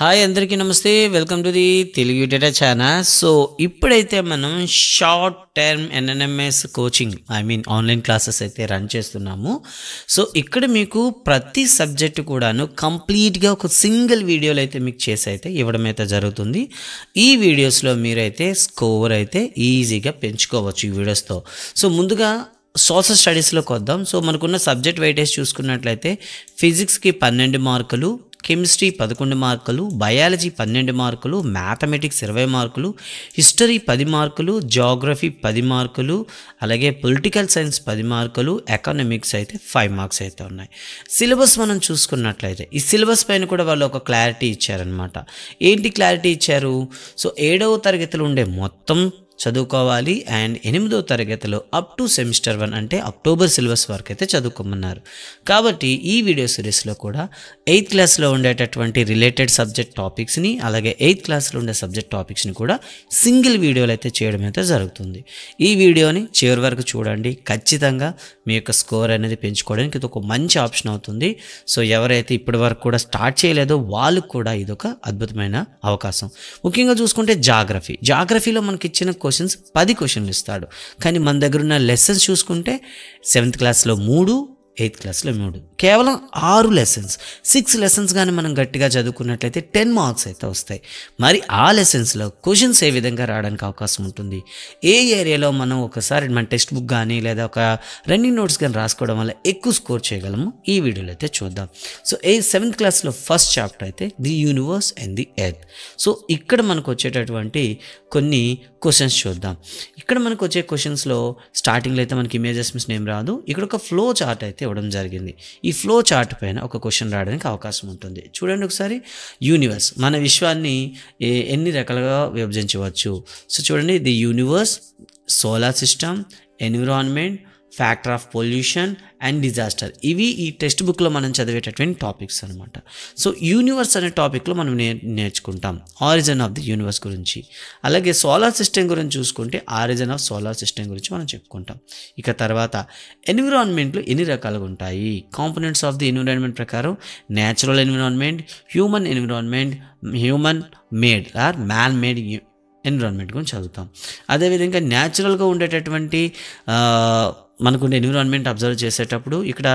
Hi అందరికీ నమస్తే. Welcome to the Telugu data channel. So ఇప్పుడైతే మనం short term NNMS coaching online classes అయితే రన్ చేస్తున్నాము. సో ఇక్కడ మీకు ప్రతి సబ్జెక్టు కూడాను కంప్లీట్గా ఒక సింగిల్ వీడియోలో అయితే మీకు చేసి అయితే ఇవ్వడం అయితే జరుగుతుంది. ఈ వీడియోస్లో మీరైతే స్కోర్ అయితే ఈజీగా పెంచుకోవచ్చు ఈ వీడియోస్తో. సో ముందుగా సోషల్ స్టడీస్లోకి వద్దాం. సో మనకున్న సబ్జెక్ట్ వెయిటేజ్ చూసుకున్నట్లయితే ఫిజిక్స్కి 12 మార్కులు, కెమిస్ట్రీ 11 మార్కులు, బయాలజీ 12 మార్కులు, మ్యాథమెటిక్స్ 20 మార్కులు, హిస్టరీ 10 మార్కులు, జాగ్రఫీ 10 మార్కులు, అలాగే పొలిటికల్ సైన్స్ 10 మార్కులు, ఎకనామిక్స్ అయితే 5 మార్క్స్ అయితే ఉన్నాయి. సిలబస్ మనం చూసుకున్నట్లయితే ఈ సిలబస్ పైన కూడా వాళ్ళు ఒక క్లారిటీ ఇచ్చారనమాట. ఏంటి క్లారిటీ ఇచ్చారు? సో 7వ తరగతిలో ఉండే మొత్తం చదువుకోవాలి అండ్ 8వ తరగతిలో అప్ టు సెమిస్టర్ 1 అంటే అక్టోబర్ సిలబస్ వరకు అయితే చదువుకోమన్నారు. కాబట్టి ఈ వీడియో సిరీస్లో కూడా 8th క్లాస్లో ఉండేటటువంటి రిలేటెడ్ సబ్జెక్ట్ టాపిక్స్ని అలాగే 8th క్లాస్లో ఉండే సబ్జెక్ట్ టాపిక్స్ని కూడా సింగిల్ వీడియోలు అయితే చేయడం అయితే జరుగుతుంది. ఈ వీడియోని చివరి వరకు చూడండి. ఖచ్చితంగా మీ యొక్క స్కోర్ అనేది పెంచుకోవడానికి ఇది ఒక మంచి ఆప్షన్ అవుతుంది. సో ఎవరైతే ఇప్పటి వరకు కూడా స్టార్ట్ చేయలేదో వాళ్ళకు కూడా ఇది ఒక అద్భుతమైన అవకాశం. ముఖ్యంగా చూసుకుంటే జాగ్రఫీలో మనకి ఇచ్చిన క్వశ్చన్స్ 10 క్వశ్చన్లు ఇస్తాడు. కానీ మన దగ్గర ఉన్న లెసన్స్ చూసుకుంటే 7th క్లాస్లో 3, 8th క్లాస్లో 3, కేవలం 6 లెసన్స్, 6 లెసన్స్ కానీ మనం గట్టిగా చదువుకున్నట్లయితే 10 మార్క్స్ అయితే వస్తాయి. మరి ఆ లెసన్స్లో క్వశ్చన్స్ ఏ విధంగా రావడానికి అవకాశం ఉంటుంది, ఏ ఏరియాలో మనం ఒకసారి మన టెక్స్ట్ బుక్ కానీ లేదా ఒక రన్నింగ్ నోట్స్ కానీ రాసుకోవడం వల్ల ఎక్కువ స్కోర్ చేయగలము, ఈ వీడియోలో అయితే చూద్దాం. సో 7th క్లాస్లో ఫస్ట్ చాప్టర్ అయితే the universe and the earth. So ఇక్కడ మనకు వచ్చేటటువంటి కొన్ని క్వశ్చన్స్ చూద్దాం. ఇక్కడ మనకు వచ్చే క్వశ్చన్స్లో స్టార్టింగ్లో అయితే మనకి ఇమేజెస్ మిస్ నేమ్ రాదు. ఇక్కడ ఒక ఫ్లో చార్ట్ అయితే ఇవ్వడం జరిగింది. ఈ ఫ్లో చార్ట్ పైన ఒక క్వశ్చన్ రావడానికి అవకాశం ఉంటుంది. చూడండి ఒకసారి. యూనివర్స్, మన విశ్వాన్ని ఎన్ని రకాలుగా విభజించవచ్చు? సో చూడండి, the universe, solar system, environment, factor of pollution and disaster. ఇవి ఈ టెక్స్ట్ బుక్లో మనం చదివేటటువంటి టాపిక్స్ అనమాట. సో యూనివర్స్ అనే టాపిక్లో మనం నేర్చుకుంటాం ఆరిజిన్ ఆఫ్ ది యూనివర్స్ గురించి. అలాగే సోలార్ సిస్టమ్ గురించి చూసుకుంటే ఆరిజిన్ ఆఫ్ సోలార్ సిస్టమ్ గురించి మనం చెప్పుకుంటాం. ఇక తర్వాత ఎన్విరాన్మెంట్లో ఎన్ని రకాలుగా ఉంటాయి? కాంపోనెంట్స్ ఆఫ్ ది ఎన్విరాన్మెంట్ ప్రకారం natural environment, human environment, human made or man made environment గురించి చదువుతాం. అదేవిధంగా న్యాచురల్గా ఉండేటటువంటి మనకుండే ఎన్విరాన్మెంట్ అబ్జర్వ్ చేసేటప్పుడు ఇక్కడ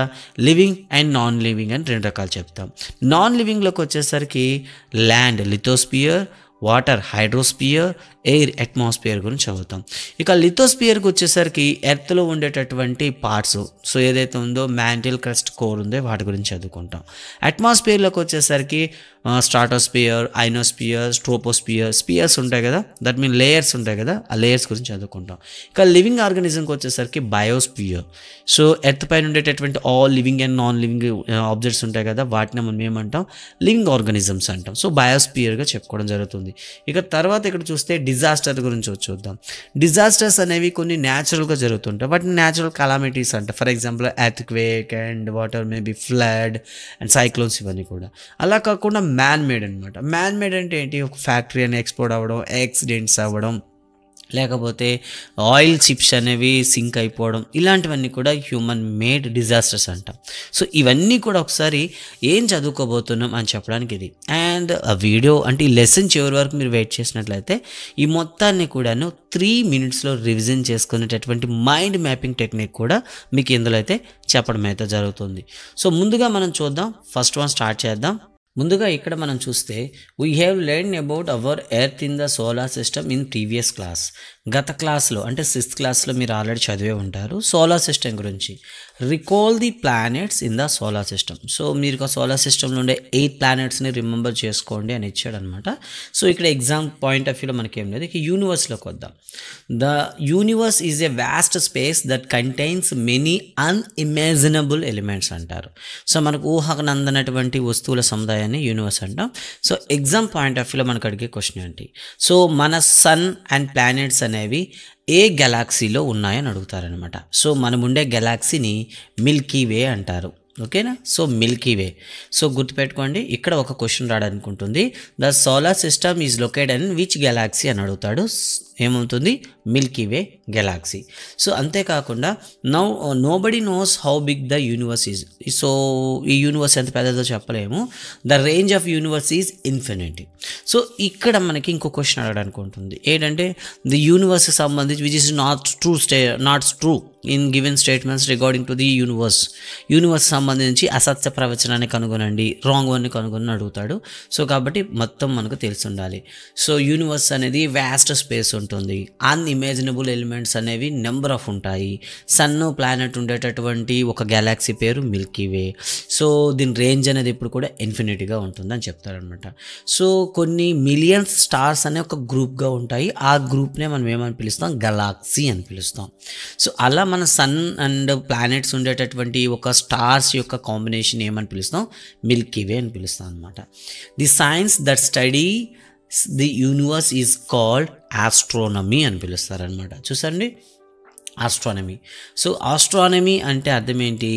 లివింగ్ అండ్ నాన్ లివింగ్ అని 2 రకాలు చెప్తాం. నాన్ లివింగ్లోకి వచ్చేసరికి land lithosphere, water hydrosphere, air atmosphere గురించి చదువుతాం. ఇక లిథోస్పియర్కి వచ్చేసరికి ఎర్త్లో ఉండేటటువంటి పార్ట్స్, సో ఏదైతే ఉందో మ్యాంటిల్, క్రస్ట్, కోర్ ఉందో వాటి గురించి చదువుకుంటాం. అట్మాస్ఫియర్లోకి వచ్చేసరికి స్ట్రాటోస్పియర్, ఐనోస్పియర్, స్ట్రోపోస్పియర్, స్పియర్స్ ఉంటాయి కదా, దట్ మీన్ లేయర్స్ ఉంటాయి కదా, ఆ లేయర్స్ గురించి చదువుకుంటాం. ఇక లివింగ్ ఆర్గానిజంకి వచ్చేసరికి బయోస్పియర్, సో ఎర్త్ పైన ఉండేటటువంటి all living and non living objects ఉంటాయి కదా, వాటిని మనం ఏమంటాం? లివింగ్ ఆర్గానిజమ్స్ అంటాం. సో బయోస్పియర్గా చెప్పుకోవడం జరుగుతుంది. ఇక తర్వాత ఇక్కడ చూస్తే డిజాస్టర్ గురించి చూద్దాం. డిజాస్టర్స్ అనేవి కొన్ని న్యాచురల్గా జరుగుతుంటాయి. వాటిని న్యాచురల్ కలామిటీస్ అంటారు. For example earthquake and water maybe flood and cyclones, ఇవన్నీ కూడా. అలా కాకుండా మ్యాన్ మేడ్ అనమాట. మ్యాన్ మేడ్ అంటే ఏంటి? ఒక ఫ్యాక్టరీ అని ఎక్స్ప్లోడ్ అవ్వడం, యాక్సిడెంట్స్ అవ్వడం, లేకపోతే ఆయిల్ చిప్స్ అనేవి సింక్ అయిపోవడం, ఇలాంటివన్నీ కూడా హ్యూమన్ మేడ్ డిజాస్టర్స్ అంటాం. సో ఇవన్నీ కూడా ఒకసారి ఏం చదువుకోబోతున్నాం అని చెప్పడానికి ఇది. అండ్ ఆ వీడియో అంటే ఈ లెసన్ చివరి వరకు మీరు వెయిట్ చేసినట్లయితే ఈ మొత్తాన్ని కూడాను 3 minutesలో రివిజన్ చేసుకునేటటువంటి మైండ్ మ్యాపింగ్ టెక్నిక్ కూడా మీకు ఇందులో అయితే చెప్పడం అయితే జరుగుతుంది. సో ముందుగా మనం చూద్దాం. ఫస్ట్ వన్ స్టార్ట్ చేద్దాం. ముందుగా ఇక్కడ మనం చూస్తే we have learn about our earth in the solar system in previous class. గత క్లాస్లో అంటే 6th క్లాస్లో మీరు ఆల్రెడీ చదివే ఉంటారు సోలార్ సిస్టమ్ గురించి. Recall the planets in the solar system. So మీరు సోలార్ సిస్టంలో ఉండే 8 ప్లానెట్స్ని రిమెంబర్ చేసుకోండి అని ఇచ్చాడనమాట. సో ఇక్కడ ఎగ్జామ్ పాయింట్ ఆఫ్ వ్యూలో మనకేం లేదు. ఇక యూనివర్స్లోకి వద్దాం. The universe is a vast space that contains many unimaginable elements అంటారు. సో మనకు ఊహకు నందనటువంటి వస్తువుల సముదాయాన్ని యూనివర్స్ అంటాం. సో ఎగ్జామ్ పాయింట్ ఆఫ్ వ్యూలో మనకు అడిగే క్వశ్చన్ ఏంటి? సో మన సన్ అండ్ ప్లానెట్స్ అనేవి ఏ గెలాక్సీలో ఉన్నాయని అడుగుతారనమాట. సో మనం ఉండే గెలాక్సీని మిల్కీ వే అంటారు. ఓకేనా. సో మిల్కీ వే. సో గుర్తుపెట్టుకోండి, ఇక్కడ ఒక క్వశ్చన్ రావడానికి ఉంటుంది. The solar system is located in which galaxy అని అడుగుతాడు. ఏమవుతుంది, మిల్కీ వే గెలాక్సీ. సో అంతేకాకుండా nobody knows how big the universe is. So ఈ యూనివర్స్ ఎంత పెద్దదో చెప్పలేము. The range of universe is infinity. So ఇక్కడ మనకి ఇంకో క్వశ్చన్ అడగడానికి ఉంటుంది. ఏంటంటే ది యూనివర్స్కి సంబంధించి which is not true in given statements regarding to the universe సంబంధించి అసత్య ప్రవచనాన్ని కనుగొనండి, రాంగ్ వన్ని కనుగొని అడుగుతాడు. సో కాబట్టి మొత్తం మనకు తెలిసి ఉండాలి. సో యూనివర్స్ అనేది వ్యాస్ట్ స్పేస్ ఉంటుంది. అన్ఇమాజినబుల్ ఎలిమెంట్స్ అనేవి నెంబర్ ఆఫ్ ఉంటాయి. సన్ ప్లానెట్ ఉండేటటువంటి ఒక గెలాక్సీ పేరు మిల్కీ వే. సో దీని రేంజ్ అనేది ఇప్పుడు కూడా ఇన్ఫినిటీగా ఉంటుందని చెప్తారనమాట. సో కొన్ని మిలియన్స్ స్టార్స్ అనే ఒక గ్రూప్గా ఉంటాయి. ఆ గ్రూప్నే మనం ఏమని పిలుస్తాం, గెలాక్సీ అని పిలుస్తాం. సో అలా మన సన్ అండ్ ప్లానెట్స్ ఉండేటటువంటి ఒక స్టార్స్ యొక్క కాంబినేషన్ ఏమని పిలుస్తాం, మిల్కీ వే అని పిలుస్తాం అనమాట. The science that study the universe is called astronomy అని పిలుస్తారనమాట. చూసండి, ఆస్ట్రానమీ. సో ఆస్ట్రానమీ అంటే అర్థం ఏంటి,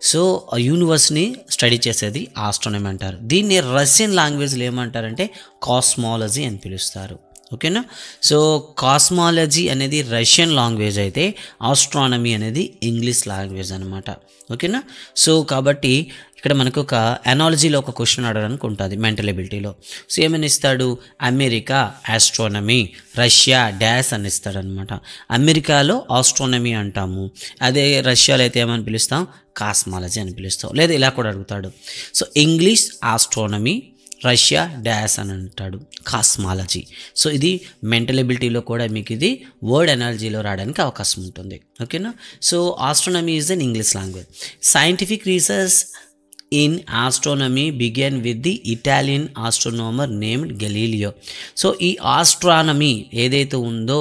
సో యూనివర్స్ని స్టడీ చేసేది ఆస్ట్రానమీ అంటారు. దీన్ని రష్యన్ లాంగ్వేజ్లో ఏమంటారంటే కాస్మాలజీ అని పిలుస్తారు. ఓకేనా. సో కాస్మాలజీ అనేది రష్యన్ లాంగ్వేజ్ అయితే ఆస్ట్రానమీ అనేది ఇంగ్లీష్ లాంగ్వేజ్ అనమాట. ఓకేనా. సో కాబట్టి ఇక్కడ మనకు ఒక అనాలజీలో ఒక క్వశ్చన్ అడగడానికి ఉంటుంది మెంటల్ ఎబిలిటీలో. సో ఏమని ఇస్తాడు, అమెరికా ఆస్ట్రానమీ, రష్యా డాష్ అని ఇస్తాడు అనమాట. అమెరికాలో ఆస్ట్రానమీ అంటాము, అదే రష్యాలో అయితే ఏమని పిలుస్తాం, కాస్మాలజీ అని పిలుస్తాం. లేదా ఇలా కూడా అడుగుతాడు. So English astronomy, Russia dash అని అంటాడు, కాస్మాలజీ. సో ఇది మెంటల్ ఎబిలిటీలో కూడా మీకు ఇది వర్డ్ ఎనాలజీలో రావడానికి అవకాశం ఉంటుంది. ఓకేనా. So astronomy is an English language. Scientific research in astronomy began with the Italian astronomer named Galileo. So ఈ ఆస్ట్రానమీ ఏదైతే ఉందో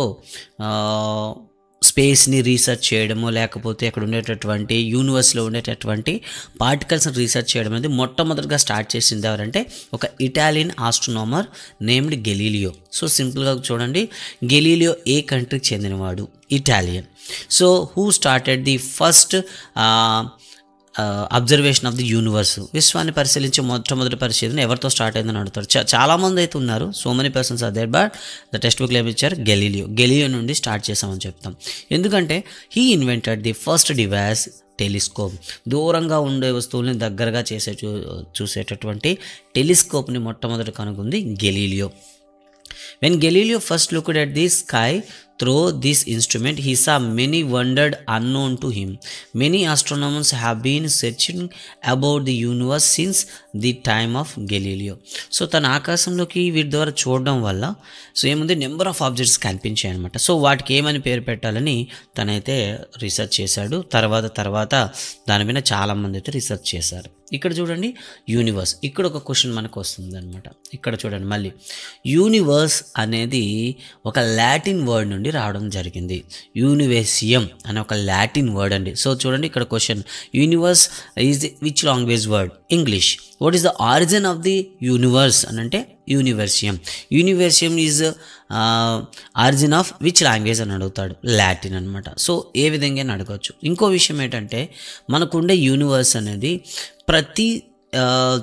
స్పేస్ని రీసెర్చ్ చేయడము, లేకపోతే అక్కడ ఉండేటటువంటి యూనివర్స్లో ఉండేటటువంటి పార్టికల్స్ని రీసెర్చ్ చేయడం అనేది మొట్టమొదటిగా స్టార్ట్ చేసింది ఎవరంటే ఒక Italian astronomer named Galileo. So సింపుల్గా చూడండి, గెలీలియో ఏ కంట్రీకి చెందినవాడు, Italian. So who started the first observation of the universe, విశ్వాన్ని పరిశీలించే మొట్టమొదటి పరిశీలన ఎవరితో స్టార్ట్ అయిందని అడుగుతారు. చాలామంది అయితే ఉన్నారు, so many persons are there, but the text బుక్లో ఏమి ఇచ్చారు, గెలీలియో నుండి స్టార్ట్ చేసామని చెప్తాం. ఎందుకంటే he invented the first device telescope. దూరంగా ఉండే వస్తువుల్ని దగ్గరగా చూసేటటువంటి టెలిస్కోప్ని మొట్టమొదటి కనుగొంది Galileo. When Galileo first looked at the sky through this instrument, he saw many wonders unknown to him. Many astronomers have been searching about the universe since the time of Galileo. So తన ఆకాశంలోకి వీటి ద్వారా చూడడం వల్ల so ఏముంది, number of objects కనిపించాయి అనమాట. So వాటికి ఏమని పేరు పెట్టాలని తనైతే రీసెర్చ్ చేశాడు. తర్వాత దాని మీద చాలామంది అయితే రీసెర్చ్ చేశారు. ఇక్కడ చూడండి, యూనివర్స్, ఇక్కడ ఒక క్వశ్చన్ మనకు వస్తుంది అనమాట. ఇక్కడ చూడండి, మళ్ళీ యూనివర్స్ అనేది ఒక లాటిన్ వర్డ్ నుండి రావడం జరిగింది. యూనివర్సియం అనే ఒక లాటిన్ వర్డ్ అండి. సో చూడండి, ఇక్కడ question, universe is which language word, English. What is the origin of the universe అని అంటే universum. Universum is origin of which language అని అడుగుతాడు, లాటిన్ అనమాట. సో ఏ విధంగా అని అడగవచ్చు. ఇంకో విషయం ఏంటంటే మనకుండే యూనివర్స్ అనేది ప్రతి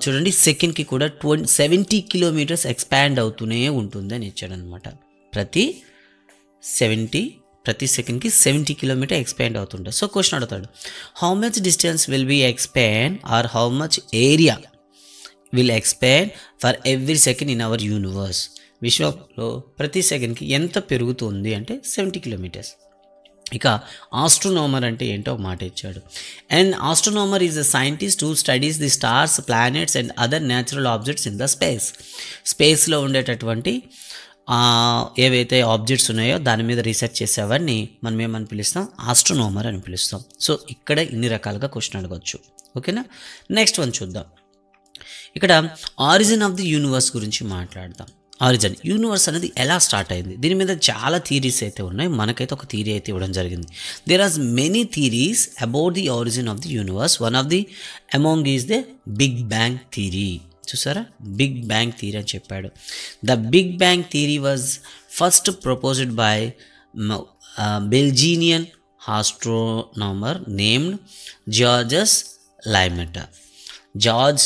చూడండి సెకండ్కి కూడా 70 కిలోమీటర్స్ ఎక్స్పాండ్ అవుతూనే ఉంటుంది అని ఇచ్చాడనమాట. ప్రతి సెకండ్కి 70 కిలోమీటర్ ఎక్స్పాండ్ అవుతుంటుంది. సో క్వశ్చన్ అడుగుతాడు, how much distance will be expand or how much area will expand for every second in our universe. విశ్వంలో ప్రతి సెకండ్కి ఎంత పెరుగుతుంది అంటే 70 కిలోమీటర్స్. ఇక ఆస్ట్రోనామర్ అంటే ఏంటో ఒక మాట ఇచ్చాడు. And astronomer is a scientist who studies the stars, planets and other natural objects in the స్పేస్లో ఉండేటటువంటి ఏవైతే ఆబ్జెక్ట్స్ ఉన్నాయో దాని మీద రీసెర్చ్ చేసేవాడిని మనం ఏమని పిలుస్తాం, ఆస్ట్రోనామర్ అని పిలుస్తాం. సో ఇక్కడ ఇన్ని రకాలుగా క్వశ్చన్ అడగవచ్చు. ఓకేనా. నెక్స్ట్ వన్ చూద్దాం. ఇక్కడ ఆరిజిన్ ఆఫ్ ది యూనివర్స్ గురించి మాట్లాడదాం. ఆరిజిన్, యూనివర్స్ అనేది ఎలా స్టార్ట్ అయింది, దీని మీద చాలా థీరీస్ అయితే ఉన్నాయి. మనకైతే ఒక థీరీ అయితే ఇవ్వడం జరిగింది. There are many theories about the origin of the universe. One of the among is the big bang theory. చూసారా, బిగ్ బ్యాంగ్ థీరీ అని చెప్పాడు. The big bang theory was first proposed by Belgian astronomer named Georges Lemaitre. George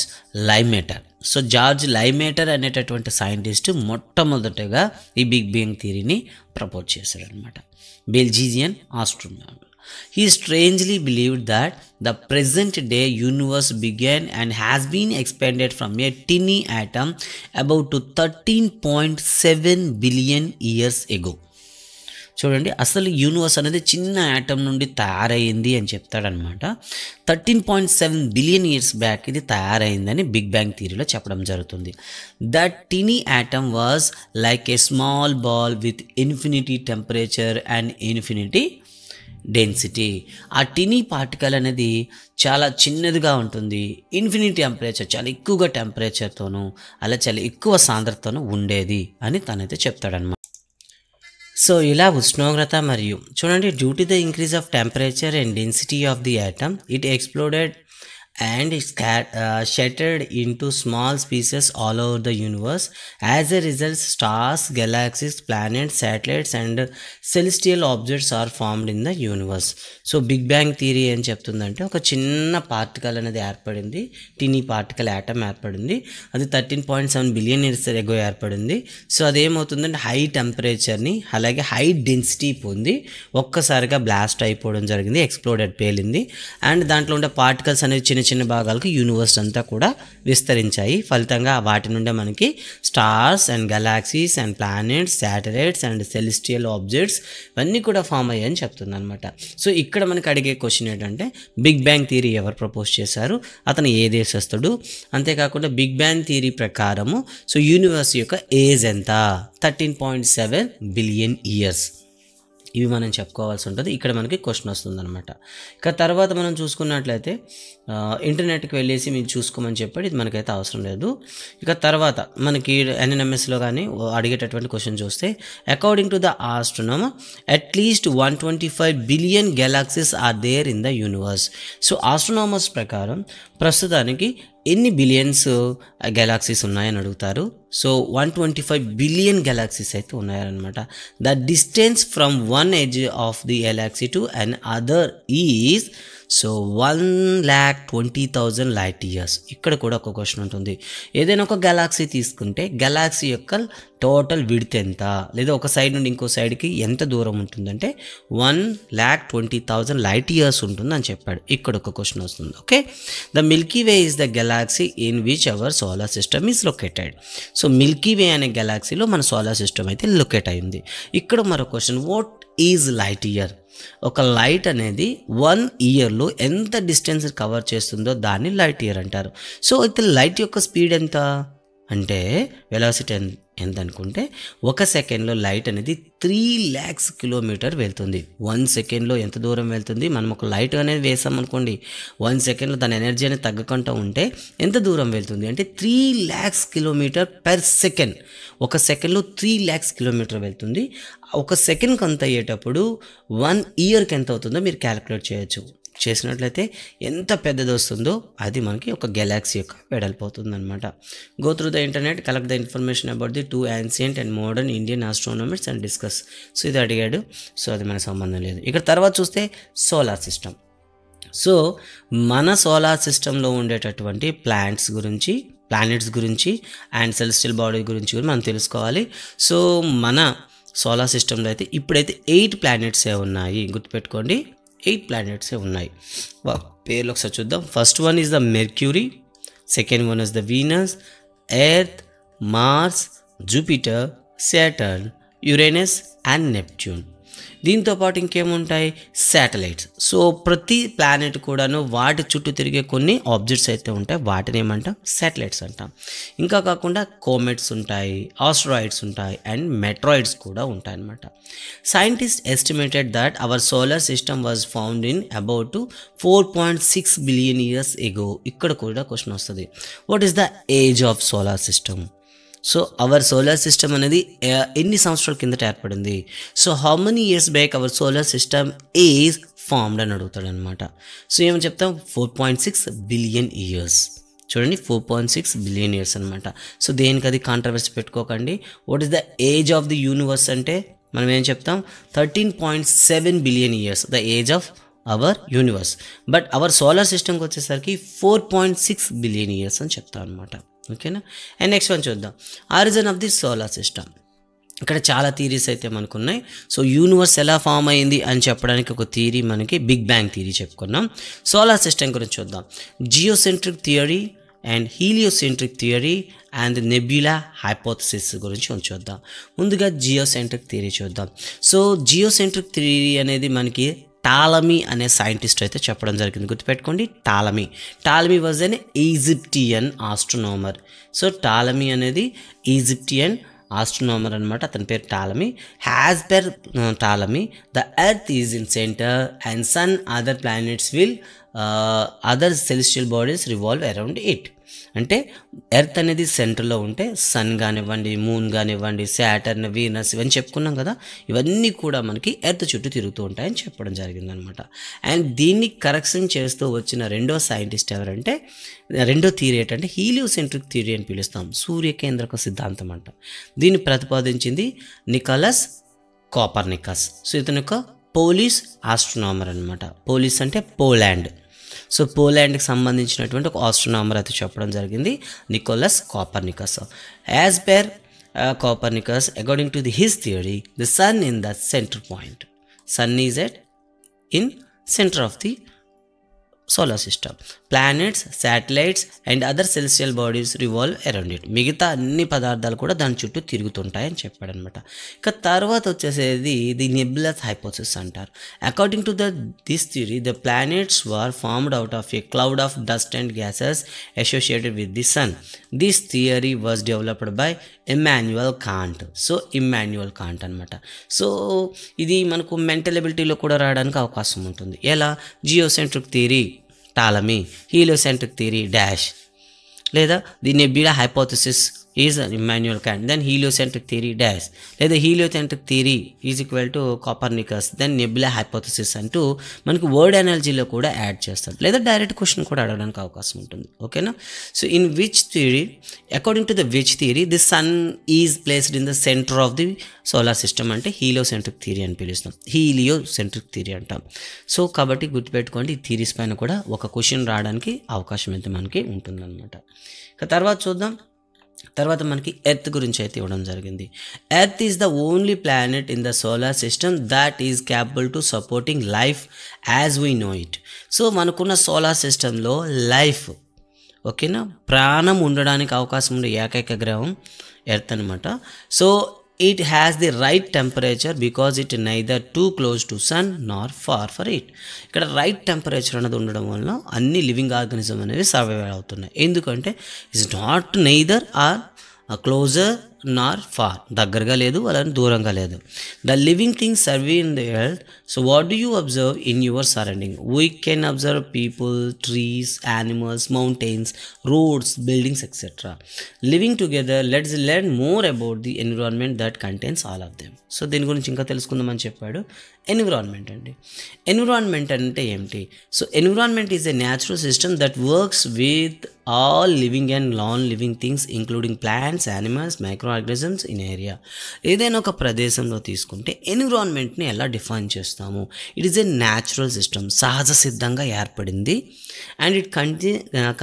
Lemaitre. So George Lemaitre అనేటటువంటి scientist మొట్టమొదటగా ఈ big bang థియరీని propose చేశాడు అనమాట. బెల్జిజియన్ astronomer. He strangely believed that the present day universe began and has been expanded from a tiny atom about to 13.7 billion years ago. చూడండి, అసలు universe అనేది చిన్న atom నుండి తయారైంది అని చెప్తాడనమాట. 13.7 బిలియన్ ఇయర్స్ బ్యాక్ ఇది తయారైందని బిగ్ బ్యాంగ్ థియరీలో చెప్పడం జరుగుతుంది. That tiny atom was like a small ball with infinity temperature and infinity density. ఆ టినీ పార్టికల్ అనేది చాలా చిన్నదిగా ఉంటుంది, ఇన్ఫినిటీ టెంపరేచర్, చాలా ఎక్కువగా టెంపరేచర్తోనూ అలా చాలా ఎక్కువ సాంద్రతతోనూ ఉండేది అని తనైతే చెప్తాడనమాట. సో ఇలా ఉష్ణోగ్రత మరియు చూడండి, due to the increase of temperature and density of the atom it exploded and shattered into small pieces all over the universe. As a result, stars, galaxies, planets, satellites and celestial objects are formed in the universe. So big bang theory ఏం చెప్తుందంటే, ఒక చిన్న particle అనేది ఏర్పడింది, tiny particle atom ఏర్పడింది, అది 13.7 billion years ago ఏర్పడింది. So అదేమవుతుందంటే high టెంపరేచర్ని అలాగే హై డెన్సిటీ పొంది ఒక్కసారిగా బ్లాస్ట్ అయిపోవడం జరిగింది, ఎక్స్ప్లోడెడ్ పేలింది. అండ్ దాంట్లో ఉండే పార్టికల్స్ అనేవి చిన్న చిన్న భాగాలకు యూనివర్స్ అంతా కూడా విస్తరించాయి. ఫలితంగా వాటి నుండే మనకి stars and galaxies and planets, satellites and celestial objects ఇవన్నీ కూడా ఫామ్ అయ్యాయని చెప్తుంది అనమాట. సో ఇక్కడ మనకి అడిగే క్వశ్చన్ ఏంటంటే, బిగ్ బ్యాంగ్ థియరీ ఎవరు ప్రపోజ్ చేశారు, అతను ఏ దేశస్థుడు, అంతేకాకుండా బిగ్ బ్యాంగ్ థియరీ ప్రకారము సో యూనివర్స్ యొక్క ఏజ్ ఎంత, 13.7 బిలియన్ ఇయర్స్. ఇవి మనం చెప్పుకోవాల్సి ఉంటుంది. ఇక్కడ మనకి క్వశ్చన్ వస్తుంది అనమాట. ఇక తర్వాత మనం చూసుకున్నట్లయితే ఇంటర్నెట్కి వెళ్ళేసి మీరు చూసుకోమని చెప్పాడు, ఇది మనకైతే అవసరం లేదు. ఇక తర్వాత మనకి ఎన్ఎన్ఎంఎస్లో కానీ అడిగేటటువంటి క్వశ్చన్ చూస్తే, according to the astronomer at least 125 billion galaxies are there in the universe. So astronomers ప్రకారం ప్రస్తుతానికి ఎన్ని బిలియన్స్ గెలాక్సీస్ ఉన్నాయని అడుగుతారు. సో 125 బిలియన్ గెలాక్సీస్ అయితే ఉన్నాయన్నమాట. The distance from one edge of the Galaxy to an other is so 1,20,000 light years. ఇక్కడ కూడా ఒక క్వశ్చన్ ఉంటుంది. ఏదైనా ఒక గెలాక్సీ తీసుకుంటే గెలాక్సీ యొక్క టోటల్ విడ్త్ ఎంత, లేదా ఒక సైడ్ నుండి ఇంకో సైడ్కి ఎంత దూరం ఉంటుందంటే 1,20,000 లైట్ ఇయర్స్ ఉంటుందని చెప్పాడు. ఇక్కడ ఒక క్వశ్చన్ వస్తుంది. Okay, the milky way is the galaxy in which our solar system is located. So milky way అనే గెలాక్సీలో మన సోలార్ సిస్టమ్ అయితే లొకేట్ అయింది. ఇక్కడ మరో question, what is light year. ఒక లైట్ అనేది 1 ఇయర్లో ఎంత డిస్టెన్స్ కవర్ చేస్తుందో దాన్ని లైట్ ఇయర్ అంటారు. సో అయితే లైట్ యొక్క స్పీడ్ ఎంత అంటే, వెలాసిటీ ఎంత అనుకుంటే, 1 సెకండ్లో లైట్ అనేది 3 lakhs కిలోమీటర్ వెళ్తుంది. 1 సెకండ్లో ఎంత దూరం వెళ్తుంది, మనం ఒక లైట్ అనేది వేసామనుకోండి, 1 సెకండ్లో దాని ఎనర్జీ అనేది తగ్గకుండా ఉంటే ఎంత దూరం వెళ్తుంది అంటే 3 lakhs కిలోమీటర్ పర్ సెకండ్. 1 సెకండ్లో 3 lakhs కిలోమీటర్ వెళ్తుంది. 1 సెకండ్కి అంత అయ్యేటప్పుడు 1 ఇయర్కి ఎంత అవుతుందో మీరు క్యాలిక్యులేట్ చేయొచ్చు. చేసినట్లయితే ఎంత పెద్దది వస్తుందో అది మనకి ఒక గెలాక్సీ యొక్క వెడల్పు అవుతుంది అనమాట. Go through the internet, collect the information about the 2 ancient and modern Indian astronomers and discuss. So ఇది అడిగాడు, సో అది మనకు సంబంధం లేదు. ఇక్కడ తర్వాత చూస్తే సోలార్ సిస్టమ్. సో మన సోలార్ సిస్టంలో ఉండేటటువంటి ప్లానెట్స్ గురించి అండ్ సెలెస్టియల్ బాడీ గురించి కూడా మనం తెలుసుకోవాలి. సో మన సోలార్ సిస్టంలో అయితే ఇప్పుడైతే 8 ప్లానెట్సే ఉన్నాయి, గుర్తుపెట్టుకోండి, 8 ప్లానెట్సే ఉన్నాయి. పేర్లు ఒకసారి చూద్దాం. First one is the Mercury, second one is the Venus, Earth, Mars, Jupiter, Saturn, Uranus and Neptune. దీంతో పాటు ఇంకేముంటాయి, శాటిలైట్స్. సో ప్రతి ప్లానెట్ కూడాను వాటి చుట్టూ తిరిగే కొన్ని ఆబ్జెక్ట్స్ అయితే ఉంటాయి, వాటిని ఏమంటాం, శాటిలైట్స్ అంటాం. ఇంకా కాకుండా కోమెట్స్ ఉంటాయి, ఆస్ట్రాయిడ్స్ ఉంటాయి అండ్ మెట్రాయిడ్స్ కూడా ఉంటాయి అన్నమాట. Scientist estimated that hour solar system was found in about 4.6 billion years ago. ఇక్కడ కూడా క్వశ్చన్ వస్తుంది, what is the age of solar system. So our solar system అనేది ఎన్ని సంవత్సరాల కిందట ఏర్పడింది. So how many years back our solar system is formed అని అడుగుతాడు అనమాట. సో ఏమని చెప్తాం, 4.6 బిలియన్ ఇయర్స్. చూడండి, 4.6 బిలియన్ ఇయర్స్ అనమాట. సో దేనికి అది కాంట్రవర్సీ పెట్టుకోకండి. What is the age of the universe అంటే మనం ఏం చెప్తాం, 13.7 billion years the age of our universe. But our solar సిస్టమ్కి వచ్చేసరికి 4.6 బిలియన్ ఇయర్స్ అని చెప్తాం అనమాట. ఓకేనా. అండ్ నెక్స్ట్ వన్ చూద్దాం, origin of the solar system. ఇక్కడ చాలా థీరీస్ అయితే మనకు ఉన్నాయి. సో యూనివర్స్ ఎలా ఫామ్ అయింది అని చెప్పడానికి ఒక థీరీ మనకి బిగ్ బ్యాంగ్ థీరీ చెప్పుకున్నాం. సోలార్ సిస్టమ్ గురించి చూద్దాం, geocentric theory and heliocentric theory and nebula hypothesis గురించి చూద్దాం. ముందుగా జియోసెంట్రిక్ థియరీ చూద్దాం. సో జియోసెంట్రిక్ థియరీ అనేది మనకి టాలమీ అనే సైంటిస్ట్ అయితే చెప్పడం జరిగింది. గుర్తుపెట్టుకోండి, Ptolemy was an Egyptian astronomer. So Ptolemy అనేది ఈజిప్టియన్ ఆస్ట్రోనామర్ అనమాట, అతని పేరు Ptolemy. As per Ptolemy the earth is in center and sun other planets will other celestial bodies revolve around it. అంటే ఎర్త్ అనేది సెంటర్లో ఉంటే సన్ కానివ్వండి, moon కానివ్వండి, శాటర్న్, వీనస్ ఇవన్నీ చెప్పుకున్నాం కదా, ఇవన్నీ కూడా మనకి ఎర్త్ చుట్టూ తిరుగుతూ ఉంటాయని చెప్పడం జరిగిందనమాట. అండ్ దీన్ని కరెక్షన్ చేస్తూ వచ్చిన రెండో సైంటిస్ట్ ఎవరంటే, రెండో థియరీ ఏంటంటే హీలియోసెంట్రిక్ థియరీ అని పిలుస్తాం, సూర్యకేంద్రక సిద్ధాంతం అంట. దీన్ని ప్రతిపాదించింది నికోలస్ కోపర్నికస్. సో ఇతను ఒక పోలిష్ ఆస్ట్రోనామర్ అనమాట. పోలిష్ అంటే పోలాండ్. సో పోలాండ్కి సంబంధించినటువంటి ఒక ఆస్ట్రోనామర్ అయితే చెప్పడం జరిగింది, Nicolaus Copernicus. As per Copernicus, according to his theory, the sun in the center point. Sun is at in center of the solar system. Planets, satellites and other celestial bodies revolve around it. మిగతా అన్ని పదార్థాలు కూడా దాని చుట్టూ తిరుగుతుంటాయని చెప్పాడనమాట. ఇక తర్వాత వచ్చేసేది ది నెబ్యులస్ హైపోథసిస్ అంటారు. According to this theory, the planets were formed out of a cloud of dust and gases associated with the sun. This theory was developed by Immanuel Kant. So Immanuel Kant అనమాట. So ఇది మనకు mental ఎబిలిటీలో కూడా రావడానికి అవకాశం ఉంటుంది. ఎలా? Geocentric theory Ptolemy, heliocentric theory dash, లేదా the nebula hypothesis is Immanuel Kant, then heliocentric theory dash, లేదా heliocentric theory is equal to Copernicus then nebula hypothesis అంటూ మనకు వర్డ్ ఎనర్జీలో కూడా యాడ్ చేస్తారు, లేదా డైరెక్ట్ క్వశ్చన్ కూడా అడగడానికి అవకాశం ఉంటుంది. ఓకేనా. So in which theory, according to the which theory the sun is placed in the center of the solar system అంటే హీలియోసెంట్రిక్ థియరీ అని పిలుస్తాం, హీలియోసెంట్రిక్ థియరీ అంటాం. సో కాబట్టి గుర్తుపెట్టుకోండి, ఈ థియరీస్ పైన కూడా ఒక క్వశ్చన్ రావడానికి అవకాశం అయితే మనకి ఉంటుందన్నమాట. ఇక తర్వాత చూద్దాం. తర్వాత మనకి ఎర్త్ గురించి అయితే ఇవ్వడం జరిగింది. Earth is the only planet in the solar system that is capable to supporting life as we know it. So మనకున్న సోలార్ సిస్టంలో లైఫ్, ఓకేనా, ప్రాణం ఉండడానికి అవకాశం ఉండే ఏకైక గ్రహం ఎర్త్ అనమాట. So it has the right temperature because it neither too close to sun nor far for it. ఇక్కడ రైట్ టెంపరేచర్ అనేది ఉండడం వల్ల అన్ని లివింగ్ ఆర్గానిజం అనేవి సర్వైవ్ అవుతున్నాయి. ఎందుకంటే it's not neither or closer nor far, దగ్గరగా లేదు అలానే దూరంగా లేదు. The living things survive in the earth. So what do you observe in your surrounding? We can observe people, trees, animals, mountains, roads, buildings etcetera. Living together, let's learn more about the environment that contains all of them. So దీని గురించి ఇంకా తెలుసుకుందామని చెప్పాడు. Environment అండి. Environment అంటే ఏమిటి? So environment is a natural system that works with all living and non-living things including plants, animals, microorganisms in area. ఏదైనా ఒక ప్రదేశంలో తీసుకుంటే ఎన్విరాన్మెంట్ని ఎలా డిఫైన్ చేస్తాము? It is a natural system, సహజ సిద్ధంగా ఏర్పడింది. And it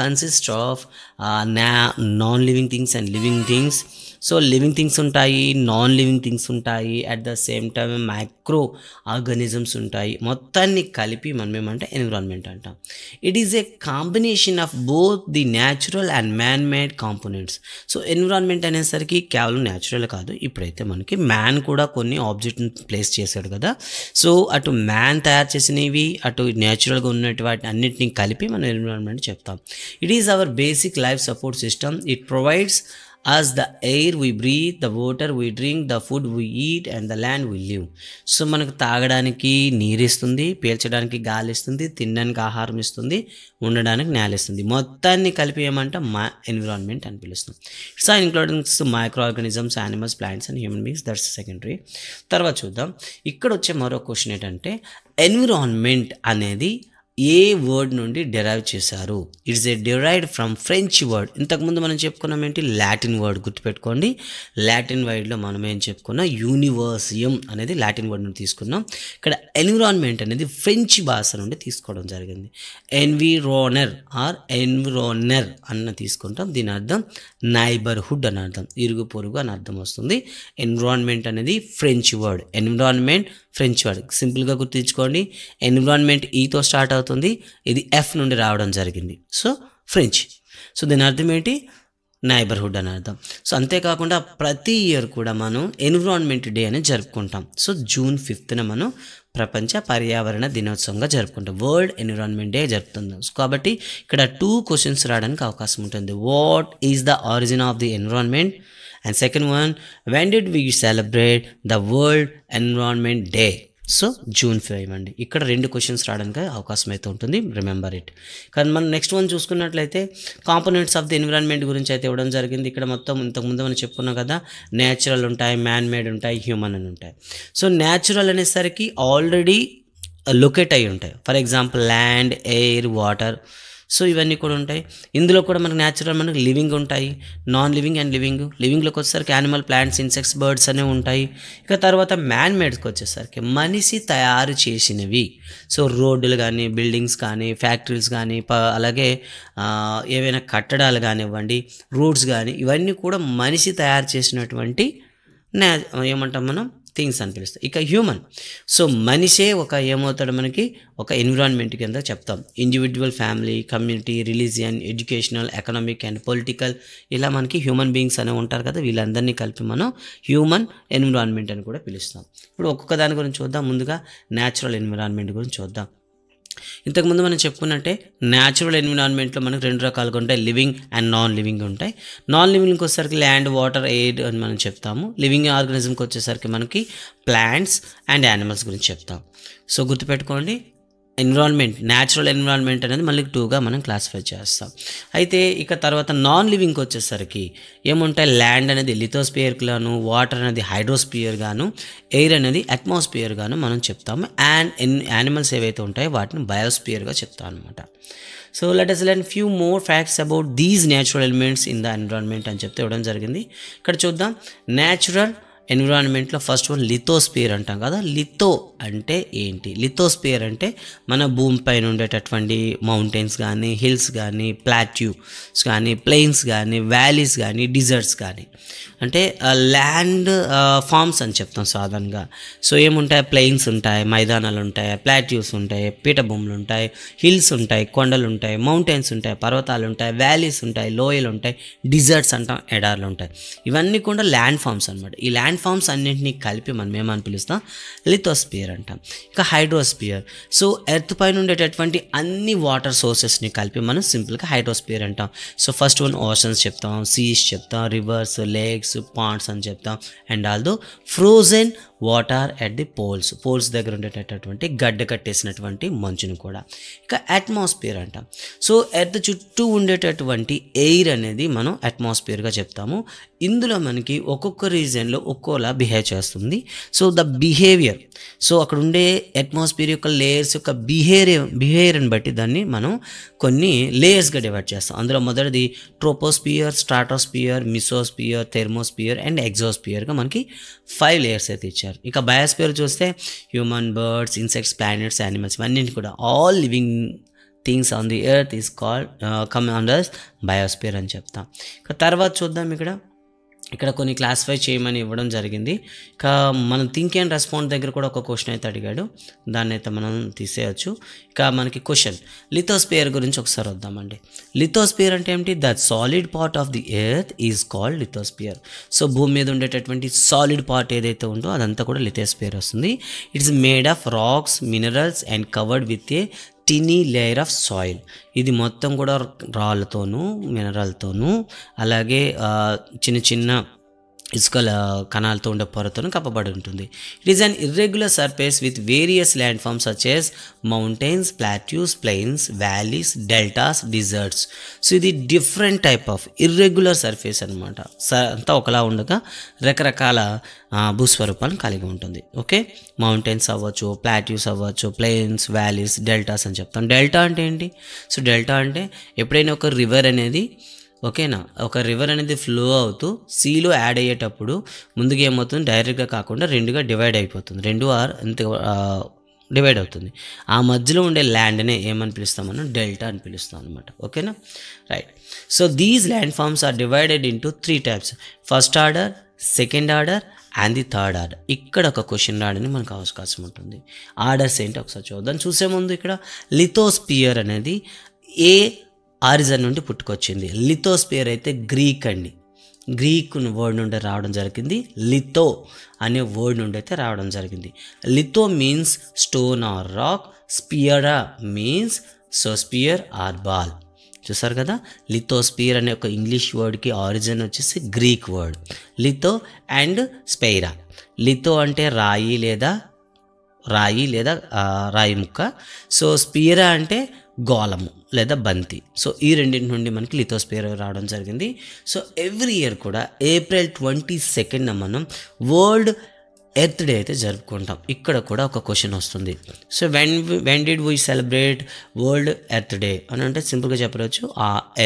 consist of non living things and living things. So living things ఉంటాయి, నాన్ లివింగ్ థింగ్స్ ఉంటాయి, at the same time micro organisms ఉంటాయి. మొత్తాన్ని కలిపి మనం ఏమంటే ఎన్విరాన్మెంట్ అంటాం. It is a combination of both the natural and man made components. So environment అనేసరికి కేవలం న్యాచురల్ కాదు, ఇప్పుడైతే మనకి మ్యాన్ కూడా కొన్ని ఆబ్జెక్ట్ని ప్లేస్ చేశాడు కదా. సో అటు మ్యాన్ తయారు చేసినవి, అటు న్యాచురల్గా ఉన్నటువంటి వాటిని అన్నింటినీ కలిపి మనం ఎన్విరాన్మెంట్ చెప్తాం. It is our basic life support system. It provides as the air we breathe, the water we drink, the food we eat and the land we live. So మనకు తాగడానికి నీరు ఇస్తుంది, పీల్చడానికి గాలి ఇస్తుంది, తినడానికి ఆహారం ఇస్తుంది, ఉండడానికి నేల ఇస్తుంది. మొత్తాన్ని కలిపి ఏమంటే ఎన్విరాన్మెంట్ అని పిలుస్తాం. It's including micro organisms, animals, plants and human beings. That's secondary. తర్వాత చూద్దాం. ఇక్కడ వచ్చే మరో క్వశ్చన్ ఏంటంటే ఎన్విరాన్మెంట్ అనేది ఏ వర్డ్ నుండి డెరైవ్ చేశారు? It's a derived from French word. ఇంతకుముందు మనం చెప్పుకున్నాం ఏంటి, లాటిన్ వర్డ్. గుర్తుపెట్టుకోండి, లాటిన్ వర్డ్లో మనం ఏం చెప్పుకున్నాం, యూనివర్సియం అనేది లాటిన్ వర్డ్ నుండి తీసుకున్నాం. ఇక్కడ ఎన్విరాన్మెంట్ అనేది ఫ్రెంచ్ భాష నుండి తీసుకోవడం జరిగింది. ఎన్విరోనర్ ఆర్ ఎన్విరోనర్ అన్న తీసుకుంటాం. దీని అర్థం నైబర్హుడ్ అని అర్థం, ఇరుగు పొరుగు అని అర్థం వస్తుంది. ఎన్విరాన్మెంట్ అనేది French word. Environment French word, సింపుల్గా గుర్తుంచుకోండి. ఎన్విరాన్మెంట్ ఈతో స్టార్ట్ అవుతుంది, ఇది ఎఫ్ నుండి రావడం జరిగింది, సో ఫ్రెంచ్. సో దీని అర్థం ఏంటి, నైబర్హుడ్ అని అర్థం. సో అంతేకాకుండా ప్రతి ఇయర్ కూడా మనం ఎన్విరాన్మెంట్ డే అని జరుపుకుంటాం. సో జూన్ 5th మనం ప్రపంచ పర్యావరణ దినోత్సవంగా జరుపుకుంటాం, వరల్డ్ ఎన్విరాన్మెంట్ డే జరుపుతుందాం. సో కాబట్టి ఇక్కడ 2 క్వశ్చన్స్ రావడానికి అవకాశం ఉంటుంది. What is the origin of the environment? And second one, when did we celebrate the World Environment Day? So June 5 అండి. ఇక్కడ 2 క్వశ్చన్స్ రావడానికి అవకాశం అయితే ఉంటుంది, రిమెంబర్ ఇట్. కానీ మనం నెక్స్ట్ వన్ చూసుకున్నట్లయితే కాంపోనెంట్స్ ఆఫ్ ది ఎన్విరాన్మెంట్ గురించి అయితే ఇవ్వడం జరిగింది. ఇక్కడ మొత్తం ఇంతకుముందు మనం చెప్పుకున్నాం కదా, న్యాచురల్ ఉంటాయి, మ్యాన్ మేడ్ ఉంటాయి, హ్యూమన్ అని ఉంటాయి. సో న్యాచురల్ అనేసరికి ఆల్రెడీ లొకేట్ అయి ఉంటాయి. For example land, air, water. So ఇవన్నీ కూడా ఉంటాయి. ఇందులో కూడా మనకు న్యాచురల్, మనకు లివింగ్ ఉంటాయి, నాన్ లివింగ్ అండ్ లివింగ్. లివింగ్లోకి వచ్చేసరికి యానిమల్, ప్లాంట్స్, ఇన్సెక్ట్స్, బర్డ్స్ అనేవి ఉంటాయి. ఇక తర్వాత మ్యాన్ మేడ్కి వచ్చేసరికి మనిషి తయారు చేసినవి. సో రోడ్డులు కానీ, బిల్డింగ్స్ కానీ, ఫ్యాక్టరీస్ కానీ, అలాగే ఏవైనా కట్టడాలు కానివ్వండి, రోడ్స్ కానీ, ఇవన్నీ కూడా మనిషి తయారు చేసినటువంటి ఏమంటాం మనం, థింగ్స్ అని పిలుస్తాం. ఇక హ్యూమన్, సో మనిషే ఏమవుతాడు మనకి, ఒక ఎన్విరాన్మెంట్ కింద చెప్తాం. Individual, family, community, religion, educational, economic and political, ఇలా మనకి హ్యూమన్ బీయింగ్స్ అనేవి ఉంటారు కదా, వీళ్ళందరినీ కలిపి మనం హ్యూమన్ ఎన్విరాన్మెంట్ అని కూడా పిలుస్తాం. ఇప్పుడు ఒక్కొక్క దాని గురించి చూద్దాం. ముందుగా న్యాచురల్ ఎన్విరాన్మెంట్ గురించి చూద్దాం. ఇంతకుముందు మనం చెప్పుకున్నట్టే న్యాచురల్ ఎన్విరాన్మెంట్లో మనకు 2 రకాలుగా ఉంటాయి, లివింగ్ అండ్ నాన్ లివింగ్ ఉంటాయి. నాన్ లివింగ్కి వచ్చేసరికి ల్యాండ్, వాటర్, ఎయిర్ అని మనం చెప్తాము. లివింగ్ ఆర్గానిజంకి వచ్చేసరికి మనకి ప్లాంట్స్ అండ్ యానిమల్స్ గురించి చెప్తాం. సో గుర్తుపెట్టుకోండి, ఎన్విరాన్మెంట్, న్యాచురల్ ఎన్విరాన్మెంట్ అనేది మళ్ళీ 2గా మనం క్లాసిఫై చేస్తాం. అయితే ఇక తర్వాత నాన్ లివింగ్కి వచ్చేసరికి ఏముంటాయి, ల్యాండ్ అనేది లిథోస్పియర్ గాను, వాటర్ అనేది హైడ్రోస్పియర్ గాను, ఎయిర్ అనేది అట్మాస్ఫియర్ గాను మనం చెప్తాము. అండ్ యానిమల్స్ ఏవైతే ఉంటాయో వాటిని బయోస్పియర్గా చెప్తాం అనమాట. So let us learn few more facts about these natural elements in the environment అని చెప్తే ఇవ్వడం జరిగింది. ఇక్కడ చూద్దాం. న్యాచురల్ ఎన్విరాన్మెంట్లో ఫస్ట్ వన్ లిథోస్పియర్ అంటాం కదా. లిథో అంటే ఏంటి? లిథోస్పియర్ అంటే మన భూమిపైన ఉండేటటువంటి మౌంటైన్స్ కానీ, హిల్స్ కానీ, ప్లాట్యూస్ కానీ, ప్లెయిన్స్ కానీ, వ్యాలీస్ కానీ, డిజర్ట్స్ కానీ, అంటే ల్యాండ్ ఫార్మ్స్ అని చెప్తాం సాధారణంగా. సో ఏముంటాయి, ప్లెయిన్స్ ఉంటాయి, మైదానాలు ఉంటాయి, ప్లాట్యూస్ ఉంటాయి, పీఠభూములు ఉంటాయి, హిల్స్ ఉంటాయి, కొండలు ఉంటాయి, మౌంటైన్స్ ఉంటాయి, పర్వతాలు ఉంటాయి, వ్యాలీస్ ఉంటాయి, లోయలు ఉంటాయి, డిజర్ట్స్ అంటాం, ఎడార్లు ఉంటాయి. ఇవన్నీ కూడా ల్యాండ్ ఫార్మ్స్ అనమాట. ఈ ల్యాండ్ ఫార్మ్స్ అన్నింటినీ కలిపి మనం ఏమని పిలుస్తాం, లిథోస్పియర్ అంటాం. ఇక హైడ్రోస్పియర్, సో ఎర్త్ పైన ఉండేటటువంటి అన్ని వాటర్ సోర్సెస్ని కలిపి మనం సింపుల్గా హైడ్రోస్పియర్ అంటాం. సో ఫస్ట్ వన్ ఓషన్స్ చెప్తాం, సీస్ చెప్తాం, రివర్స్, లేక్స్, పాండ్స్ అని చెప్తాం. And also frozen water at the poles దగ్గర ఉండేటటువంటి గడ్డ కట్టేసినటువంటి మంచుని కూడా. ఇక అట్మాస్ఫియర్ అంటాం. సో ఎర్త్ చుట్టూ ఉండేటటువంటి ఎయిర్ అనేది మనం అట్మాస్ఫియర్గా చెప్తాము. ఇందులో మనకి ఒక్కొక్క రీజన్లో ఒక్కోలా బిహేవ్ చేస్తుంది. సో ద బిహేవియర్, సో అక్కడ ఉండే అట్మాస్ఫియర్ యొక్క లేయర్స్ యొక్క బిహేవియర్ని బట్టి దాన్ని మనం కొన్ని లేయర్స్గా డివైడ్ చేస్తాం. అందులో మొదటిది ట్రోపోస్పియర్, స్ట్రాటోస్పియర్, మిసోస్పియర్, థెర్మోస్పియర్ అండ్ ఎగ్జోస్పియర్గా మనకి 5 లేయర్స్ అయితే ఇచ్చారు. ఇక బయోస్పియర్ చూస్తే human, birds, insects, planets, animals, ఇవన్నీ కూడా all living things on the earth is called come under biosphere అని చెప్తాం. ఇక తర్వాత చూద్దాం. ఇక్కడ కొన్ని క్లాసిఫై చేయమని ఇవ్వడం జరిగింది. ఇక మనం థింక్ అండ్ రెస్పాండ్ దగ్గర కూడా ఒక క్వశ్చన్ అయితే అడిగాడు, దాన్ని అయితే మనం తీసేయచ్చు. ఇక మనకి క్వశ్చన్ లిథోస్పియర్ గురించి ఒకసారి వద్దామండి. లిథోస్పియర్ అంటే ఏమిటి? The solid part of the earth is called lithosphere. So భూమి మీద ఉండేటటువంటి సాలిడ్ పార్ట్ ఏదైతే ఉందో అదంతా కూడా లిథోస్పియర్ వస్తుంది. It's made of rocks, minerals and covered with a tiny layer of soil. ఇది మొత్తం కూడా రాళ్ళతోనూ, మినరల్తోనూ, అలాగే చిన్న చిన్న ఇసుక కణాలతో ఉండే పొరతో కప్పబడి ఉంటుంది. It is an irregular surface with various land forms such as mountains, plateaus, plains, valleys, deltas, deserts. So ఇది different type of irregular surface అనమాట. అంతా ఒకలా ఉండగా రకరకాల భూస్వరూపాలను కలిగి ఉంటుంది. ఓకే, మౌంటైన్స్ అవ్వచ్చు, ప్లాట్యూస్ అవ్వచ్చు, ప్లెయిన్స్, వ్యాలీస్, డెల్టాస్ అని చెప్తాం. డెల్టా అంటే ఏంటి? సో డెల్టా అంటే ఎప్పుడైనా ఒక రివర్ అనేది, ఓకేనా, ఒక రివర్ అనేది ఫ్లో అవుతూ సీలో యాడ్ అయ్యేటప్పుడు ముందుగా ఏమవుతుంది, డైరెక్ట్గా కాకుండా రెండుగా డివైడ్ అయిపోతుంది. రెండు అంత డివైడ్ అవుతుంది. ఆ మధ్యలో ఉండే ల్యాండ్నే ఏమని పిలుస్తాం మనం? డెల్టా అని పిలుస్తాం అనమాట. ఓకేనా, right. So these landforms are divided into 3 types: first order, second order and the third order. ఇక్కడ ఒక క్వశ్చన్ రావడానికి మనకు అవకాశం ఉంటుంది. ఆర్డర్స్ ఏంటి ఒకసారి చూద్దాం. చూసే ముందు ఇక్కడ లిథోస్పియర్ అనేది ఏ ఆరిజన్ నుండి పుట్టుకొచ్చింది? లిథోస్పియర్ అయితే గ్రీక్ అండి. గ్రీక్ వర్డ్ నుండి రావడం జరిగింది. లిథో అనే వర్డ్ నుండి అయితే రావడం జరిగింది. Litho means stone or rock, sphaera means sphere or ball. చూసారు కదా, లిథోస్పియర్ అనే ఒక ఇంగ్లీష్ వర్డ్కి ఆరిజిన్ వచ్చేసి Greek word litho and sphaira. Litho అంటే రాయి లేదా రాయి ముక్క. సో స్పియరా అంటే గోళము లేదా బంతి. సో ఈ రెండింటి నుండి మనకి లిథోస్పియర్ రావడం జరిగింది. సో ఎవ్రీ ఇయర్ కూడా April 22nd మనం వరల్డ్ ఎర్త్ డే అయితే జరుపుకుంటాం. ఇక్కడ కూడా ఒక క్వశ్చన్ వస్తుంది. So when did we celebrate world earth day అని అంటే సింపుల్గా చెప్పవచ్చు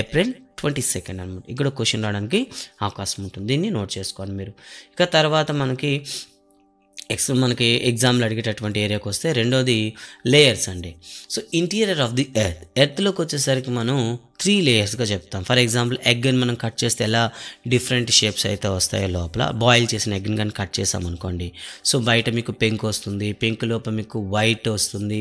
April 22nd అనమాట. ఇక్కడ క్వశ్చన్ రావడానికి అవకాశం ఉంటుంది. దీన్ని నోట్ చేసుకోండి మీరు. ఇక తర్వాత మనకి ఎగ్జామ్లో అడిగేటటువంటి ఏరియాకి వస్తే రెండోది లేయర్స్ అండి. సో ఇంటీరియర్ ఆఫ్ ది ఎర్త్లోకి వచ్చేసరికి మనం 3 లేయర్స్గా చెప్తాం. ఫర్ ఎగ్జాంపుల్ ఎగ్ని మనం కట్ చేస్తే ఎలా డిఫరెంట్ షేప్స్ అయితే వస్తాయో లోపల, బాయిల్ చేసిన ఎగ్ని కానీ కట్ చేసామనుకోండి, సో బయట మీకు పెంకు వస్తుంది, పెంకు లోపల మీకు వైట్ వస్తుంది,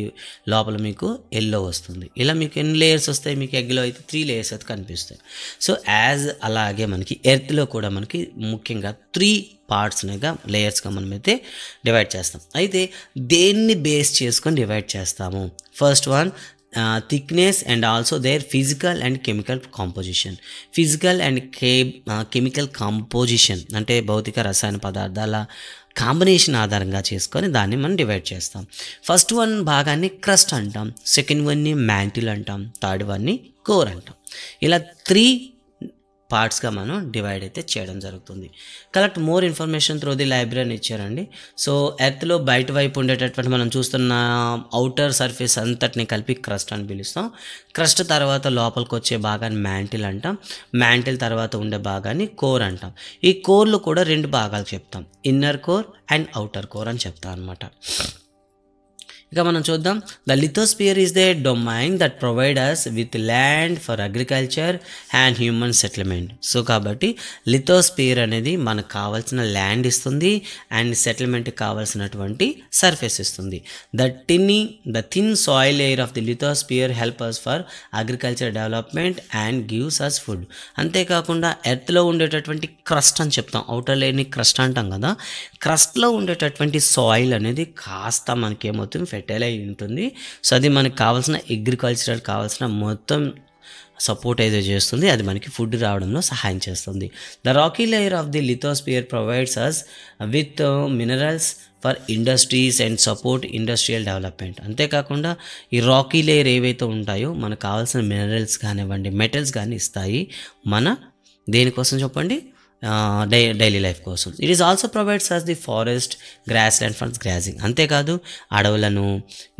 లోపల మీకు ఎల్లో వస్తుంది. ఇలా మీకు ఎన్ని లేయర్స్ వస్తాయి? మీకు ఎగ్లో అయితే 3 లేయర్స్ అయితే కనిపిస్తాయి. సో అలాగే మనకి ఎర్త్లో కూడా మనకి ముఖ్యంగా 3 పార్ట్స్గా లేయర్స్గా మనమైతే డివైడ్ చేస్తాం. అయితే దేన్ని బేస్ చేసుకొని డివైడ్ చేస్తాము? First one thickness and also there physical and chemical composition. Physical and chemical composition అంటే భౌతిక రసాయన పదార్థాల కాంబినేషన్ ఆధారంగా చేసుకొని దాన్ని మనం డివైడ్ చేస్తాం. ఫస్ట్ వన్ భాగాన్ని క్రస్ట్ అంటాం, సెకండ్ వన్ని మ్యాంటిల్ అంటాం, థర్డ్ వన్ని కోర్ అంటాం. ఇలా 3 పార్ట్స్గా మనం డివైడ్ అయితే చేయడం జరుగుతుంది. Collect more information through the library అని ఇచ్చారండి. సో ఎర్త్లో బయట వైపు ఉండేటటువంటి మనం చూస్తున్న అవుటర్ సర్ఫేస్ అంతటిని కలిపి క్రస్ట్ అని పిలుస్తాం. క్రస్ట్ తర్వాత లోపలికి వచ్చే భాగాన్ని మ్యాంటిల్ అంటాం. మ్యాంటిల్ తర్వాత ఉండే భాగాన్ని కోర్ అంటాం. ఈ కోర్లో కూడా 2 భాగాలు చెప్తాం, inner core and outer core అని చెప్తాం అనమాట. ఇక మనం చూద్దాం. The lithosphere is the domain that provide us with land for agriculture and human settlement. So కాబట్టి లిథోస్పియర్ అనేది మనకు కావాల్సిన ల్యాండ్ ఇస్తుంది అండ్ సెటిల్మెంట్కి కావాల్సినటువంటి సర్ఫేస్ ఇస్తుంది. The thin soil layer of the lithosphere help us for agriculture development and gives us food. అంతేకాకుండా ఎర్త్లో ఉండేటటువంటి క్రస్ట్ అని చెప్తాం, అవుటర్ లేయర్ని క్రస్ట్ అంటాం కదా. క్రస్ట్లో ఉండేటటువంటి సాయిల్ అనేది కాస్త మనకేమవుతుంది, ఫెర్టైల్ అయి ఉంటుంది. సో అది మనకు కావాల్సిన అగ్రికల్చర్ కావాల్సిన మొత్తం సపోర్ట్ అయితే చేస్తుంది, అది మనకి ఫుడ్ రావడంలో సహాయం చేస్తుంది. The rocky layer of the lithosphere provides us with minerals for industries and support industrial development. అంతేకాకుండా ఈ రాకీ లేయర్ ఏవైతే ఉంటాయో మనకు కావాల్సిన మినరల్స్ కానివ్వండి, మెటల్స్ కానీ ఇస్తాయి. మన దేనికోసం చెప్పండి? డైలీ లైఫ్ కోసం. It is also provides us the forest, grass land for grazing. అంతేకాదు అడవులను,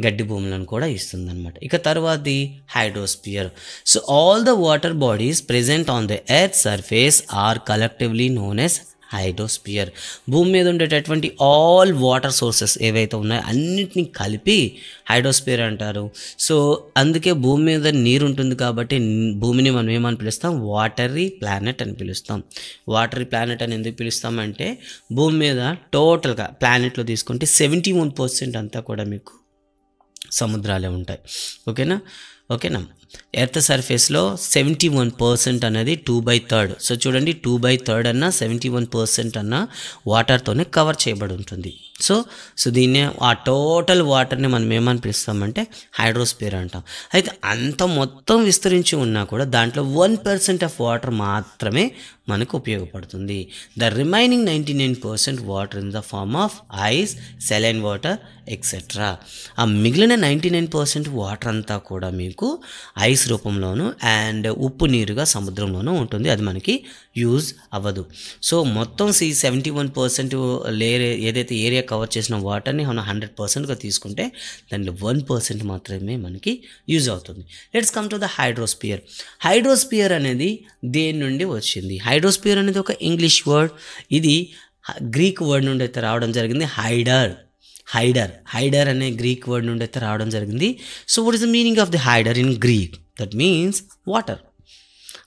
గడ్డి భూములను కూడా ఇస్తుంది అనమాట. ఇక తర్వాతది hydrosphere. So all the water bodies present on the earth surface are collectively known as hydrosphere. భూమి మీద ఉండేటటువంటి ఆల్ వాటర్ సోర్సెస్ ఏవైతే ఉన్నాయో అన్నిటినీ కలిపి హైడ్రోస్పియర్ అంటారు. సో అందుకే భూమి మీద నీరు ఉంటుంది కాబట్టి భూమిని మనం ఏమని పిలుస్తాం? వాటరీ ప్లానెట్ అని పిలుస్తాం. వాటరీ ప్లానెట్ అని ఎందుకు పిలుస్తామంటే భూమి మీద టోటల్గా ప్లానెట్లో తీసుకుంటే 71% అంతా కూడా మీకు సముద్రాలే ఉంటాయి. ఓకేనా, ఓకేనా. ఎర్త్ సర్ఫేస్లో 71% అనేది 2/3. సో చూడండి 2/3 అన్న 71% అన్న వాటర్తోనే కవర్ చేయబడి ఉంటుంది. సో దీన్ని ఆ టోటల్ వాటర్ని మనం ఏమని పిలుస్తామంటే హైడ్రోస్పియర్ అంటాం. అయితే అంత మొత్తం విస్తరించి ఉన్నా కూడా దాంట్లో 1% ఆఫ్ వాటర్ మాత్రమే మనకు ఉపయోగపడుతుంది. The remaining 99% water in the form of ice, saline water etcetera. ఆ మిగిలిన 99% వాటర్ అంతా కూడా మీకు ఐస్ రూపంలోను అండ్ ఉప్పు నీరుగా సముద్రంలోనూ ఉంటుంది. అది మనకి యూజ్ అవ్వదు. సో మొత్తం 71% లేయర్ ఏదైతే ఏరియా కవర్ చేసిన వాటర్ని మనం 100%గా తీసుకుంటే దాంట్లో 1% మాత్రమే మనకి యూజ్ అవుతుంది. Let's come to the hydrosphere. Hydrosphere అనేది దేని నుండి వచ్చింది? హైడ్రోస్పియర్ అనేది ఒక ఇంగ్లీష్ వర్డ్. ఇది గ్రీక్ వర్డ్ నుండి అయితే రావడం జరిగింది. హైడర్ అనే గ్రీక్ వర్డ్ నుండి అయితే రావడం జరిగింది. So what is the meaning of the hider in Greek? That means water.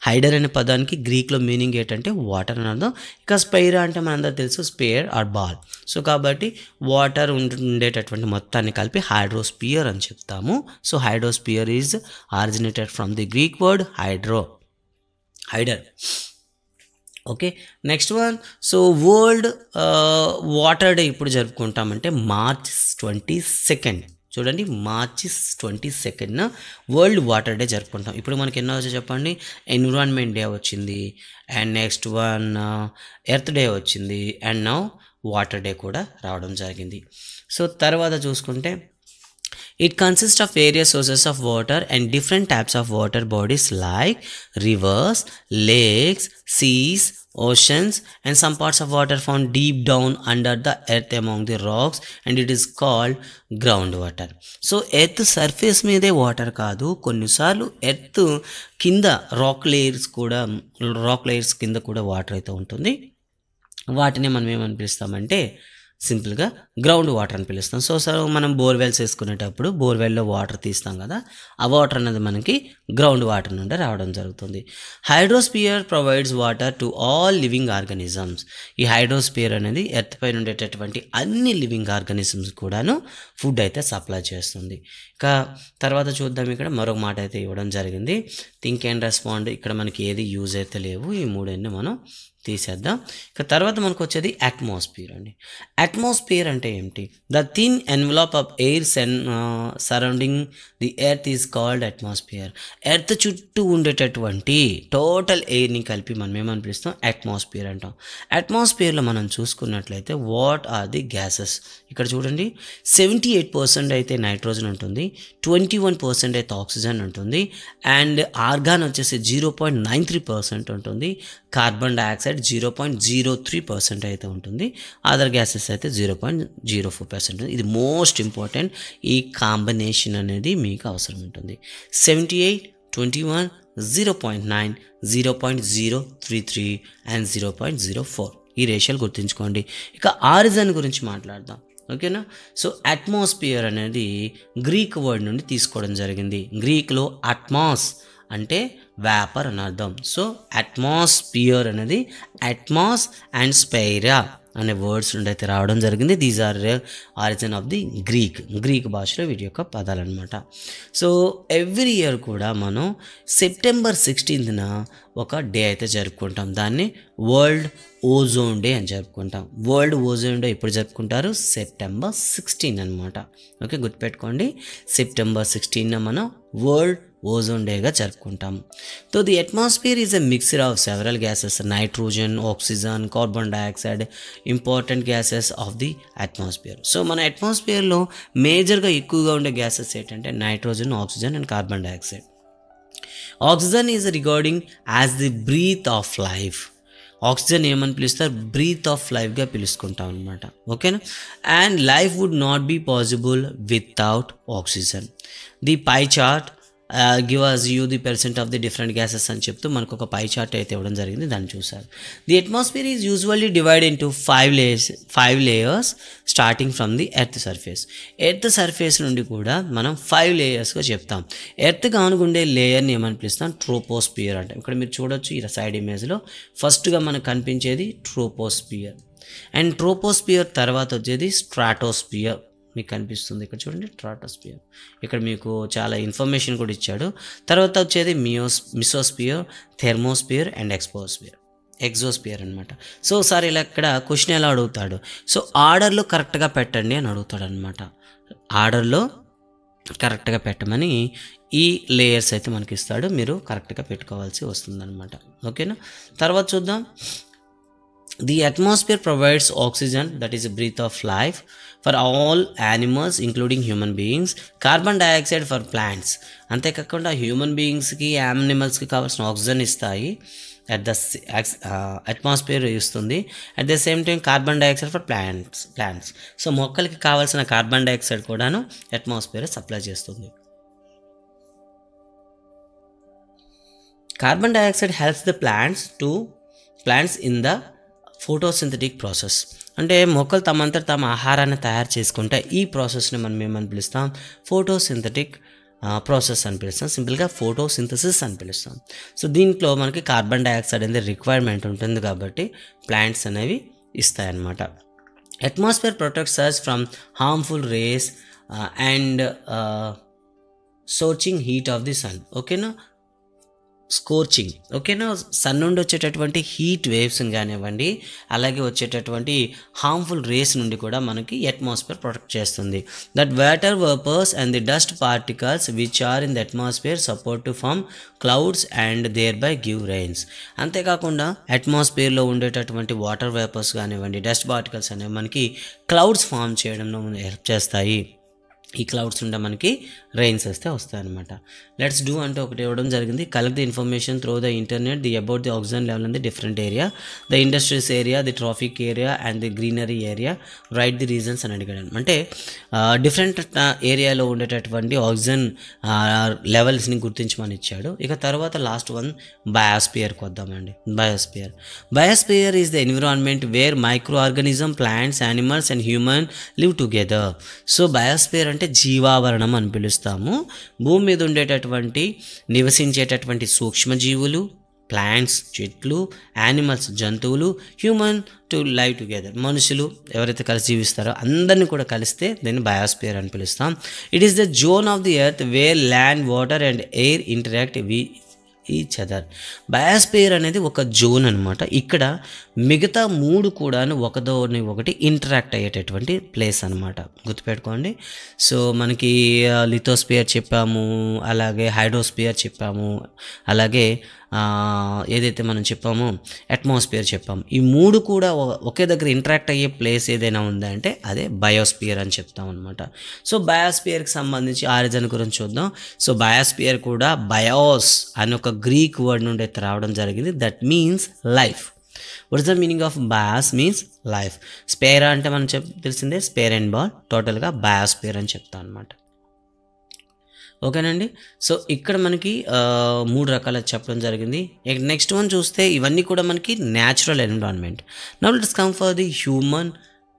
Hider అనే పదానికి గ్రీక్లో మీనింగ్ ఏంటంటే వాటర్ అని అర్థం. ఇక స్పైరా అంటే మనందరూ తెలుసు స్పేర్ ఆర్ బాల్. సో కాబట్టి వాటర్ ఉండేటటువంటి మొత్తాన్ని కలిపి హైడ్రోస్పియర్ అని చెప్తాము. So hydrosphere is originated from the Greek word hider. Okay, next one. So world water day ఇప్పుడు జరుపుకుంటామంటే March 22. చూడండి, March 22 వరల్డ్ వాటర్ డే జరుపుకుంటాం. ఇప్పుడు మనకి ఎన్నో వచ్చి చెప్పండి. ఎన్విరాన్మెంట్ డే వచ్చింది, and next one earth day వచ్చింది, అండ్ నౌ వాటర్ డే కూడా రావడం జరిగింది. సో తర్వాత చూసుకుంటే it consists of various sources of water and different types of water bodies like rivers, lakes, seas, oceans, and some parts of water found deep down under the earth among the rocks, and it is called groundwater. So earth surface మీదే water కాదు, కొన్నిసార్లు earth కింద rock layers కింద కూడా water అయితే ఉంటుంది. వాటిని మనం ఏమని పిలుస్తామంటే సింపుల్గా గ్రౌండ్ వాటర్ అని పిలుస్తాం. సో మనం బోర్వెల్స్ వేసుకునేటప్పుడు బోర్వెల్లో వాటర్ తీస్తాం కదా, ఆ వాటర్ అనేది మనకి గ్రౌండ్ వాటర్ నుండి రావడం జరుగుతుంది. Hydrosphere provides water to all living organisms. ఈ హైడ్రోస్పియర్ అనేది ఎర్త్ పైన ఉండేటటువంటి అన్ని లివింగ్ ఆర్గానిజమ్స్ కూడాను ఫుడ్ అయితే సప్లై చేస్తుంది. ఇక తర్వాత చూద్దాం, ఇక్కడ మరొక మాట అయితే ఇవ్వడం జరిగింది, థింక్ అండ్ రెస్పాండ్. ఇక్కడ మనకి ఏది యూజ్ అయితే లేవు, ఈ మూడన్నీ మనం తీసేద్దాం. ఇక తర్వాత మనకు వచ్చేది అట్మాస్ఫియర్ అండి. అట్మాస్ఫియర్ అంటే ఏమిటి? The thin envelope of air surrounding the earth is called atmosphere. Earth చుట్టూ ఉండేటటువంటి టోటల్ ఎయిర్ని కలిపి మనం ఏమని పిలుస్తాం? అట్మాస్ఫియర్ అంటాం. అట్మాస్ఫియర్లో మనం చూసుకున్నట్లయితే వాట్ ఆర్ ది గ్యాసెస్? ఇక్కడ చూడండి, 78% అయితే నైట్రోజన్ ఉంటుంది, 21% అయితే ఆక్సిజన్ ఉంటుంది, అండ్ ఆర్గాన్ వచ్చేసి 0.93% ఉంటుంది, కార్బన్ డైఆక్సైడ్ 0.03% అయితే ఉంటుంది, అదర్ గ్యాసెస్ అయితే 0.04%. ఇది మోస్ట్ ఇంపార్టెంట్. ఈ కాంబినేషన్ అనేది మీకు అవసరం ఉంటుంది. 78, 21, 0.9, 0.033 అండ్ 0.04. ఈ రేషియోలు గుర్తుంచుకోండి. ఇక ఆరిజిన్ గురించి మాట్లాడదాం, ఓకేనా. సో అట్మాస్ఫియర్ అనేది గ్రీక్ వర్డ్ నుండి తీసుకోవడం జరిగింది. గ్రీక్లో అట్మాస్ అంటే వేపర్ అని అర్థం. సో అట్మాస్ఫియర్ అనేది అట్మాస్ అండ్ స్పైరా అనే వర్డ్స్ నుండి అయితే రావడం జరిగింది. These are origin of the Greek భాషలో వీటి యొక్క పదాలు అనమాట. సో ఎవ్రీ ఇయర్ కూడా మనం September 16న ఒక డే అయితే జరుపుకుంటాం. దాన్ని వరల్డ్ ఓజోన్ డే అని జరుపుకుంటాం. వరల్డ్ ఓజోన్ డే ఎప్పుడు జరుపుకుంటారు? September 16 అనమాట. ఓకే, గుర్తుపెట్టుకోండి, September 16న మనం వరల్డ్ ఓజోన్ డేగా జరుపుకుంటాం. So the atmosphere is a mixer of several gases, nitrogen, oxygen, carbon dioxide, important gases of the atmosphere. So మన అట్మాస్ఫియర్లో మేజర్గా ఎక్కువగా ఉండే గ్యాసెస్ ఏంటంటే nitrogen, oxygen and carbon dioxide. Oxygen is regarding as the breath of life. Oxygen ఏమని పిలుస్తారు? Breath of లైఫ్గా పిలుచుకుంటాం అనమాట, ఓకేనా. And life would not be possible without oxygen. The pie chart give us you the % of the different gases అని చెప్తూ మనకు ఒక పై చార్ట్ అయితే ఇవ్వడం జరిగింది, దాన్ని చూసారు. The atmosphere is usually divide into 5 layers starting from the earth surface. Earth surface నుండి కూడా మనం 5 లేయర్స్గా చెప్తాం. ఎర్త్ కానుగుండే లేయర్ని ఏమని పిలుస్తాం? ట్రోపోస్పియర్ అంటే. ఇక్కడ మీరు చూడొచ్చు ఈ సైడ్ ఇమేజ్లో ఫస్ట్గా మనకు కనిపించేది ట్రోపోస్పియర్, అండ్ ట్రోపోస్పియర్ తర్వాత వచ్చేది స్ట్రాటోస్పియర్. మీకు కనిపిస్తుంది ఇక్కడ చూడండి, స్ట్రాటోస్పియర్. ఇక్కడ మీకు చాలా ఇన్ఫర్మేషన్ కూడా ఇచ్చాడు. తర్వాత వచ్చేది మిసోస్పియర్, థెర్మోస్పియర్ అండ్ ఎగ్జోస్పియర్ అనమాట. సో సార్ ఇలా ఇక్కడ క్వశ్చన్ ఎలా అడుగుతాడు, సో ఆర్డర్లో కరెక్ట్గా పెట్టండి అని అడుగుతాడు అనమాట. ఆర్డర్లో కరెక్ట్గా పెట్టమని ఈ లేయర్స్ అయితే మనకి ఇస్తాడు, మీరు కరెక్ట్గా పెట్టుకోవాల్సి వస్తుందన్నమాట. ఓకేనా. తర్వాత చూద్దాం. The atmosphere provides oxygen, that is a breath of life, for all animals including human beings. Carbon dioxide for plants. అంతేకాకుండా హ్యూమన్ బీయింగ్స్కి, యానిమల్స్కి కావాల్సిన ఆక్సిజన్ ఇస్తాయి, అట్ ద అట్మాస్ఫియర్ ఇస్తుంది. At the same time carbon dioxide for plants. So మొక్కలకి కావాల్సిన carbon dioxide కూడాను atmosphere supply చేస్తుంది. Carbon dioxide helps the plants in the photosynthetic process. అంటే మొక్కలు తమంతట తమ ఆహారాన్ని తయారు చేసుకుంటే ఈ ప్రాసెస్ని మనం ఏమని పిలుస్తాం, ఫోటోసింథటిక్ ప్రాసెస్ అని పిలుస్తాం, సింపుల్గా ఫోటోసింథసిస్ అని పిలుస్తాం. సో దీంట్లో మనకి కార్బన్ డైఆక్సైడ్ అనేది రిక్వైర్మెంట్ ఉంటుంది కాబట్టి ప్లాంట్స్ అనేవి ఇస్తాయన్నమాట. Atmosphere protects us from harmful rays and scorching heat of the sun. ఓకేనా, స్కోర్చింగ్. ఓకేనా, సన్ నుండి వచ్చేటటువంటి హీట్ వేవ్స్ని కానివ్వండి, అలాగే వచ్చేటటువంటి హార్మ్ఫుల్ రేస్ నుండి కూడా మనకి అట్మాస్ఫియర్ ప్రొటెక్ట్ చేస్తుంది. That water vapours and the dust particles which are in the atmosphere support to form clouds and thereby give rains. అంతేకాకుండా అట్మాస్ఫియర్లో ఉండేటటువంటి వాటర్ వేపర్స్ కానివ్వండి, డస్ట్ పార్టికల్స్ అనేవి మనకి క్లౌడ్స్ ఫామ్ చేయడంలో హెల్ప్ చేస్తాయి. ఈ క్లౌడ్స్ ఉంటే మనకి రెయిన్స్ వస్తే వస్తాయన్నమాట. లెట్స్ డూ అంటే ఒకటి ఇవ్వడం జరిగింది. Collect the information through the internet about the oxygen level in the different area, the industries area, the traffic area and the greenery area, right the reasons అని అడిగాడు. అంటే డిఫరెంట్ ఏరియాలో ఉండేటటువంటి ఆక్సిజన్ లెవెల్స్ని గుర్తించమని ఇచ్చాడు. ఇక తర్వాత లాస్ట్ వన్ బయోస్పియర్కి వద్దామండి. Biosphere is the environment where micro organism, plants, animals and human live together. So biosphere అంటే జీవావరణం అని పిలుస్తాము. భూమి మీద ఉండేటటువంటి నివసించేటటువంటి సూక్ష్మజీవులు, ప్లాంట్స్ చెట్లు, యానిమల్స్ జంతువులు, హ్యూమన్ టు లైవ్ టుగెదర్ మనుషులు ఎవరైతే కలిసి జీవిస్తారో అందరినీ కూడా కలిస్తే దీన్ని బయోస్పియర్ అని పిలుస్తాం. It is the zone of the earth where land, water and air interact each other. Biosphere అనేది ఒక జోన్ అనమాట. ఇక్కడ మిగతా మూడు కూడాను ఒకదాని ఒకటి ఇంటరాక్ట్ అయ్యేటటువంటి ప్లేస్ అనమాట, గుర్తుపెట్టుకోండి. సో మనకి లిథోస్పియర్ చెప్పాము, అలాగే హైడ్రోస్పియర్ చెప్పాము, అలాగే ఏదైతే మనం చెప్పామో అట్మాస్ఫియర్ చెప్పాము. ఈ మూడు కూడా ఒకే దగ్గర ఇంటరాక్ట్ అయ్యే ప్లేస్ ఏదైనా ఉందంటే అదే బయోస్పియర్ అని చెప్తాం అనమాట. సో బయోస్పియర్కి సంబంధించి ఆరిజిన్ గురించి చూద్దాం. సో బయోస్పియర్ కూడా బయోస్ అని ఒక గ్రీక్ వర్డ్ నుండి రావడం జరిగింది. That means life. What is the meaning of bias? Means life. Spare అంటే మనం తెలిసిందే స్పేర్ అండ్ బాల్, టోటల్గా బయోస్పియర్ అని చెప్తాం అనమాట. ఓకేనండి. సో ఇక్కడ మనకి మూడు రకాల చెప్పడం జరిగింది. నెక్స్ట్ వన్ చూస్తే ఇవన్నీ కూడా మనకి natural environment. Now let's come for the human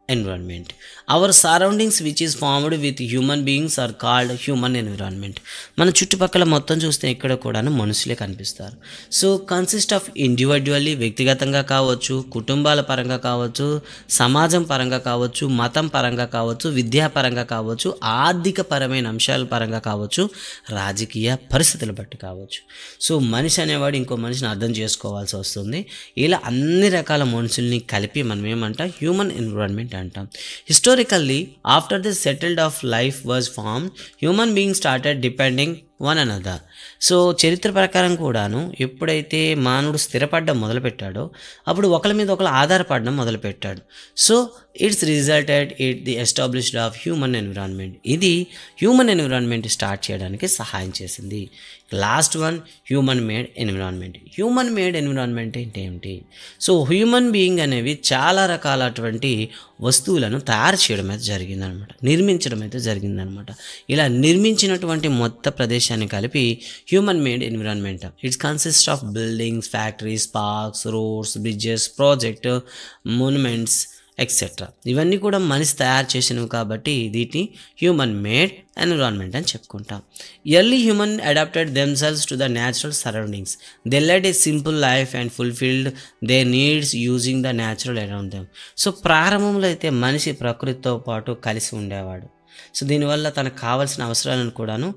environment. Our surroundings which is formed with human beings are called human environment. మన చుట్టుపక్కల మొత్తం చూస్తే ఇక్కడ కూడా మనుషులే కనిపిస్తారు. సో కన్సిస్ట్ ఆఫ్ ఇండివిజువల్లీ, వ్యక్తిగతంగా కావచ్చు, కుటుంబాల పరంగా కావచ్చు, సమాజం పరంగా కావచ్చు, మతం పరంగా కావచ్చు, విద్యాపరంగా కావచ్చు, ఆర్థిక పరమైన అంశాల పరంగా కావచ్చు, రాజకీయ పరిస్థితులు బట్టి కావచ్చు. సో మనిషి అనేవాడు ఇంకో మనిషిని అర్థం చేసుకోవాల్సి వస్తుంది. ఇలా అన్ని రకాల మనుషుల్ని కలిపి మనం ఏమంటాం? హ్యూమన్ ఎన్విరాన్మెంట్ అంటాం. Historically after the settled of life was form, human being started depending one another. So చరిత్ర ప్రకారం కూడాను ఎప్పుడైతే మానవుడు స్థిరపడడం మొదలుపెట్టాడో అప్పుడు ఒకరి మీద ఒకరు ఆధారపడడం మొదలుపెట్టాడు. So it's resulted the established of human environment. ఇది హ్యూమన్ ఎన్విరాన్మెంట్ స్టార్ట్ చేయడానికి సహాయం చేసింది. Last one human made environment. Human made environment ఏంటి? సో హ్యూమన్ బీయింగ్ అనేవి చాలా రకాలటువంటి వస్తువులను తయారు చేయడం అయితే జరిగిందనమాట, నిర్మించడం అయితే జరిగిందనమాట. ఇలా నిర్మించినటువంటి మొత్తం ప్రదేశాన్ని కలిపి human made environment. It's consist of buildings, factories, parks, roads, bridges, project, monuments etcetera. ఇవన్నీ కూడా మనిషి తయారు చేసినవి కాబట్టి వీటిని హ్యూమన్ మేడ్ ఎన్విరాన్మెంట్ అని చెప్పుకుంటాం. Early human adapted themselves to the natural surroundings. They led a simple life and fulfilled they needs using the natural around them. So ప్రారంభంలో అయితే మనిషి ప్రకృతితో పాటు కలిసి ఉండేవాడు. సో దీనివల్ల తనకు కావాల్సిన అవసరాలను కూడాను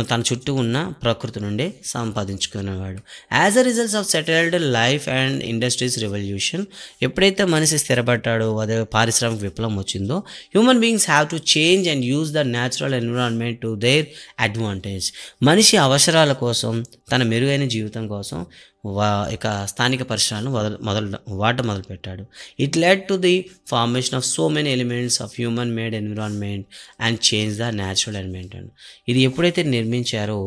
తన చుట్టూ ఉన్న ప్రకృతి నుండే సంపాదించుకునేవాడు. As a results of settled life and industries revolution, ఎప్పుడైతే మనిషి స్థిరపడ్డాడో, అదే పారిశ్రామిక విప్లవం వచ్చిందో, human beings have to change and use the natural environment to their advantage. మనిషి అవసరాల కోసం, తన మెరుగైన జీవితం కోసం ఇక స్థానిక పరిసరాలను వాడడం మొదలుపెట్టాడు. It led to the formation of so many elements of human made environment and change the natural environment. ఇది ఎప్పుడైతే నిర్మించారో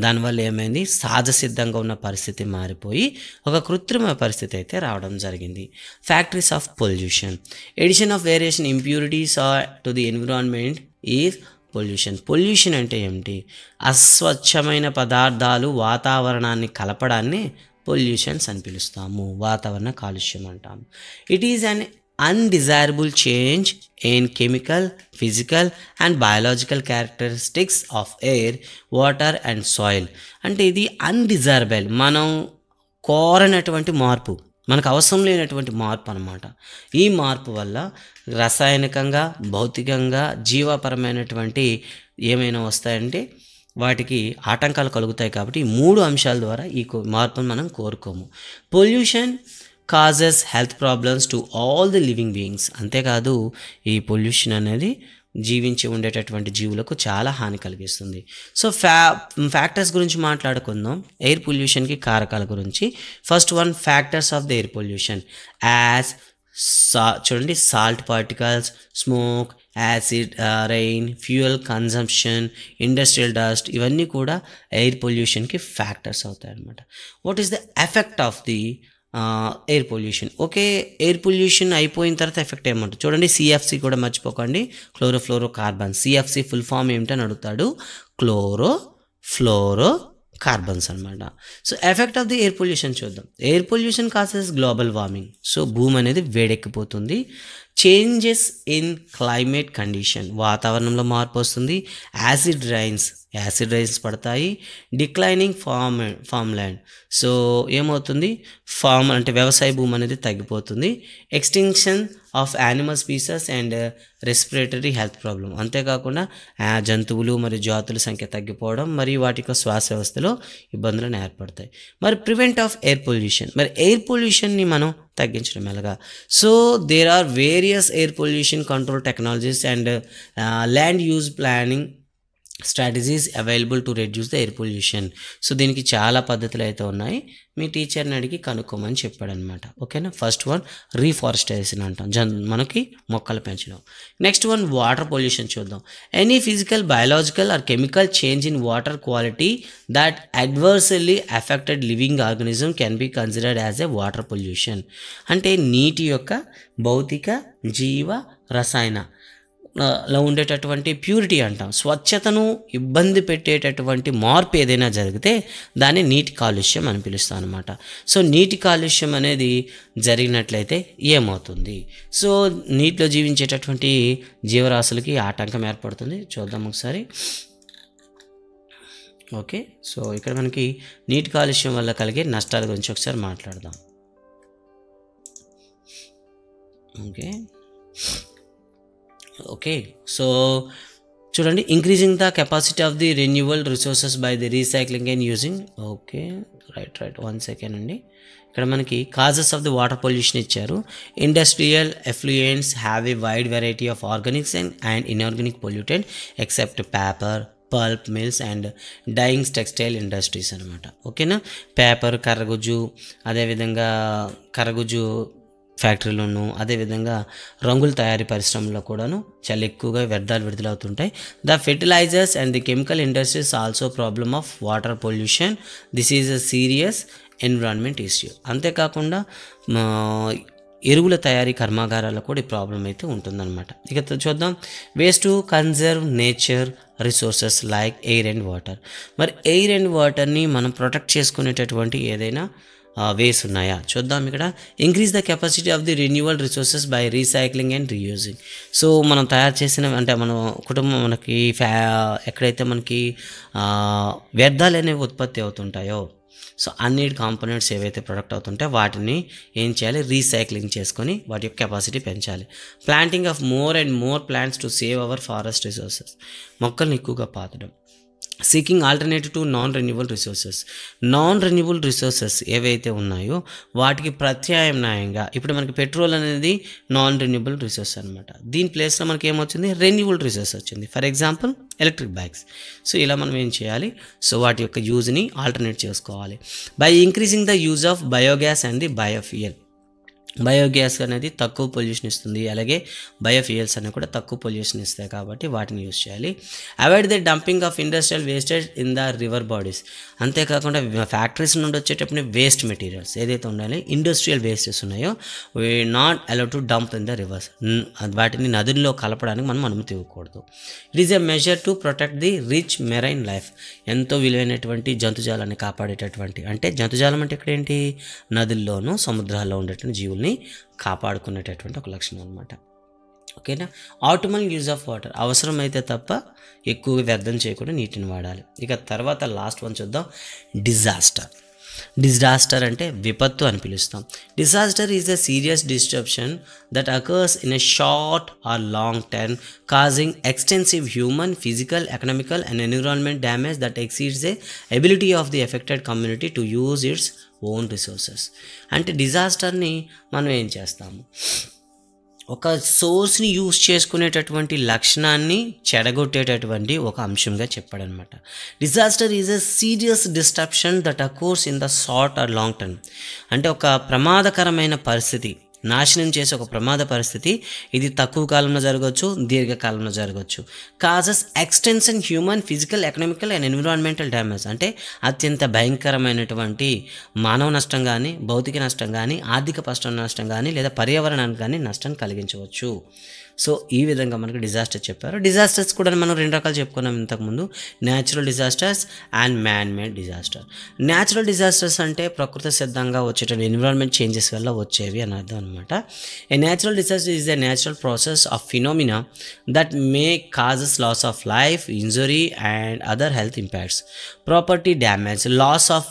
దానివల్ల ఏమైంది, సహజసిద్ధంగా ఉన్న పరిస్థితి మారిపోయి ఒక కృత్రిమ పరిస్థితి అయితే రావడం జరిగింది. Factories of pollution, edition of variation impurities to the environment is pollution. Pollution అంటే ఏమిటి? అస్వచ్ఛమైన పదార్థాలు వాతావరణాన్ని కలపడాన్ని పొల్యూషన్స్ అని పిలుస్తాము, వాతావరణ కాలుష్యం అంటాము. It is an undesirable change in chemical, physical and biological characteristics of air, water and soil. అంటే ఇది అన్డిజైరబుల్, మనం కోరనటువంటి మార్పు, మనకు అవసరం లేనటువంటి మార్పు అన్నమాట. ఈ మార్పు వల్ల రసాయనికంగా, భౌతికంగా, జీవపరమైనటువంటి ఏమైనా వస్తాయంటే వాటికి ఆటంకాలు కలుగుతాయి. కాబట్టి ఈ 3 అంశాల ద్వారా ఈ మార్పును మనం కోరుకోము. Pollution causes health problems to all the living beings. అంతేకాదు ఈ పొల్యూషన్ అనేది జీవించి ఉండేటటువంటి జీవులకు చాలా హాని కలిగిస్తుంది. సో ఫ్యాక్టర్స్ గురించి మాట్లాడుకుందాం. ఎయిర్ పొల్యూషన్కి కారకాల గురించి. First one, factors of the air pollution as చూడండి, salt particles, smoke, acid rain, fuel consumption, industrial dust, ఇవన్నీ కూడా ఎయిర్ పొల్యూషన్కి ఫ్యాక్టర్స్ అవుతాయి అన్నమాట. What is the effect of the air pollution? Okay, air pollution అయిపోయిన తర్వాత ఎఫెక్ట్ ఏమంటారు చూడండి. సిఎఫ్సి కూడా మర్చిపోకండి, chlorofluorocarbon. CFC full form ఏమిటని అడుగుతాడు, క్లోరో కార్బన్స్ అనమాట. So effect of the air pollution చూద్దాం. Air pollution causes global warming. So భూమి అనేది వేడెక్కిపోతుంది. చేంజెస్ ఇన్ క్లైమేట్ కండిషన్, వాతావరణంలో మార్పు వస్తుంది. యాసిడ్ రైన్స్ పడతాయి. డిక్లైనింగ్ ఫామ్ ల్యాండ్, సో ఏమవుతుంది, ఫామ్ అంటే వ్యవసాయ భూమి అనేది తగ్గిపోతుంది. Extinction of animal species and respiratory health problem, అంతేకాకుండా జంతువులు మరియు జాతుల సంఖ్య తగ్గిపోవడం మరియు వాటి యొక్క శ్వాస వ్యవస్థలో ఇబ్బందులను ఏర్పడతాయి. మరి ప్రివెంట్ ఆఫ్ ఎయిర్ పొల్యూషన్, మరి ఎయిర్ పొల్యూషన్ని మనం తగ్గించడం ఎలాగా? So there are various air pollution control technologies and land use planning strategies available to reduce the air pollution. So దీనికి చాలా పద్ధతులు అయితే ఉన్నాయి. మీ టీచర్ని అడిగి కనుక్కోమని చెప్పాడనమాట. ఓకేనా. ఫస్ట్ వన్ రీఫారెస్టేషన్ అంటాం, మనకి మొక్కలు పెంచడం. నెక్స్ట్ వన్ వాటర్ పొల్యూషన్ చూద్దాం. Any physical, biological are chemical change in water quality that adversely affected living organism can be considered as a water pollution. అంటే నీటి యొక్క భౌతిక, జీవ, రసాయన లో ఉండేటటువంటి ప్యూరిటీ అంటాం, స్వచ్ఛతను ఇబ్బంది పెట్టేటటువంటి మార్పు ఏదైనా జరిగితే దాన్ని నీటి కాలుష్యం అని పిలుస్తాం అనమాట. సో నీటి కాలుష్యం అనేది జరిగినట్లయితే ఏమవుతుంది? సో నీటిలో జీవించేటటువంటి జీవరాశులకి ఆటంకం ఏర్పడుతుంది. చూద్దాం ఒకసారి. ఓకే, సో ఇక్కడ మనకి నీటి కాలుష్యం వల్ల కలిగే నష్టాల గురించి ఒకసారి మాట్లాడదాం. ఓకే, సో చూడండి, increasing the capacity of the renewal resources by the recycling and using. Okay, right 1 second అండి. ఇక్కడ మనకి causes of the water pollution ఇచ్చారు. Industrial effluents have a wide variety of organics and inorganic pollutant except paper, pulp mills and dyeings textile industries అనమాట. ఓకేనా. Paper, కర్రగుజ్జు, అదేవిధంగా కర్రగుజ్జు ఫ్యాక్టరీలోను, అదేవిధంగా రంగుల తయారీ పరిశ్రమలో కూడాను చాలా ఎక్కువగా వ్యర్థాలు విడుదలవుతుంటాయి. The fertilizers and the chemical industries also problem of water pollution. This is a serious environment issue. అంతేకాకుండా ఎరువుల తయారీ కర్మాగారాల్లో కూడా ఈ ప్రాబ్లం అయితే ఉంటుందన్నమాట. ఇక చూద్దాం. Ways to conserve nature resources like air and water. మరి ఎయిర్ అండ్ వాటర్ని మనం ప్రొటెక్ట్ చేసుకునేటటువంటి ఏదైనా వేస్ ఉన్నాయా చూద్దాం. ఇక్కడ increase the capacity of the renewal resources by recycling and reusing. So మనం తయారు చేసిన అంటే మన కుటుంబం మనకి ఎక్కడైతే మనకి వ్యర్థాలు అనేవి ఉత్పత్తి అవుతుంటాయో సో అన్నిటి కాంపోనెంట్స్ ఏవైతే ప్రొడక్ట్ అవుతుంటాయో వాటిని ఏం చేయాలి, రీసైక్లింగ్ చేసుకొని వాటి యొక్క కెపాసిటీ పెంచాలి. Planting of more and more plants to save our forest resources, మొక్కల్ని ఎక్కువగా పాతడం. Seeking alternative to non renewable resources ఏవైతే ఉన్నాయో వాటికి ప్రత్యామ్నాయంగా, ఇప్పుడు మనకి పెట్రోల్ అనేది నాన్ రెన్యూబుల్ రిసోర్స్ అనమాట, దీని ప్లేస్లో మనకి ఏమొచ్చింది, రెన్యూబుల్ రిసోర్స్ వచ్చింది. For example electric bikes. So ఇలా మనం ఏం చేయాలి, సో వాటి యొక్క యూజ్ని ఆల్టర్నేట్ చేసుకోవాలి. By increasing the use of biogas and the biofuel. Biogas అనేది తక్కువ పొల్యూషన్ ఇస్తుంది, అలాగే బయోఫ్యూయల్స్ అనేవి కూడా తక్కువ పొల్యూషన్ ఇస్తాయి, కాబట్టి వాటిని యూజ్ చేయాలి. Avoid the dumping of industrial wastage in the river bodies. అంతేకాకుండా ఫ్యాక్టరీస్ నుండి వచ్చేటప్పుడు వేస్ట్ మెటీరియల్స్ ఏదైతే ఉన్నాయో, ఇండస్ట్రియల్ వేస్టెస్ ఉన్నాయో, we not allowed to dump in the reverse. వాటిని నదుల్లో కలపడానికి మనం అనుమతి ఇవ్వకూడదు. It is a measure to protect the rich marine life. ఎంతో విలువైనటువంటి జంతుజాలాన్ని కాపాడేటటువంటి, అంటే జంతుజాలం అంటే ఇక్కడ ఏంటి, నదుల్లోనూ సముద్రాల్లో ఉండేటువంటి జీవుల్ని కాపాడుకునేటటువంటి ఒక లక్షణం అనమాట. ఓకేనా. ఆప్టిమల్ యూజ్ ఆఫ్ వాటర్, అవసరమైతే తప్ప ఎక్కువగా వ్యర్థం చేయకుండా నీటిని వాడాలి. ఇక తర్వాత లాస్ట్ వన్ చూద్దాం, డిజాస్టర్ అంటే విపత్తు అని పిలుస్తాం. Disaster is a serious disruption that occurs in a short or long term, causing extensive human, physical, economical and environmental damage that exceeds the ability of the affected community to use its own resources. అంటే డిజాస్టర్ని మనం ఏం చేస్తాము, ఒక సోర్స్ని use చేసుకునేటటువంటి లక్షణాన్ని చెడగొట్టేటటువంటి ఒక అంశంగా చెప్పాడనమాట. Disaster is a serious disruption that occurs in the short or long term. అంటే ఒక ప్రమాదకరమైన పరిస్థితి, నాశనం చేసే ఒక ప్రమాద పరిస్థితి, ఇది తక్కువ కాలంలో జరగవచ్చు, దీర్ఘకాలంలో జరగవచ్చు. Causes extension human, physical, economical and environmental damage. అంటే అత్యంత భయంకరమైనటువంటి మానవ నష్టం కానీ, భౌతిక నష్టం కానీ, ఆర్థిక నష్టం కానీ, లేదా పర్యావరణానికి కానీ నష్టం కలిగించవచ్చు. సో ఈ విధంగా మనకు డిజాస్టర్ చెప్పారు. డిజాస్టర్స్ కూడా మనం రెండు రకాలు చెప్పుకున్నాం ఇంతకుముందు, natural disasters and man made disaster. Natural disasters అంటే ప్రకృతి సిద్ధంగా వచ్చేటువంటి ఎన్విరాన్మెంట్ చేంజెస్ వల్ల వచ్చేవి అని అర్థం అనమాట. A natural disaster is a natural process of phenomena that may causes loss of life, injury and other health impacts, property damage, loss of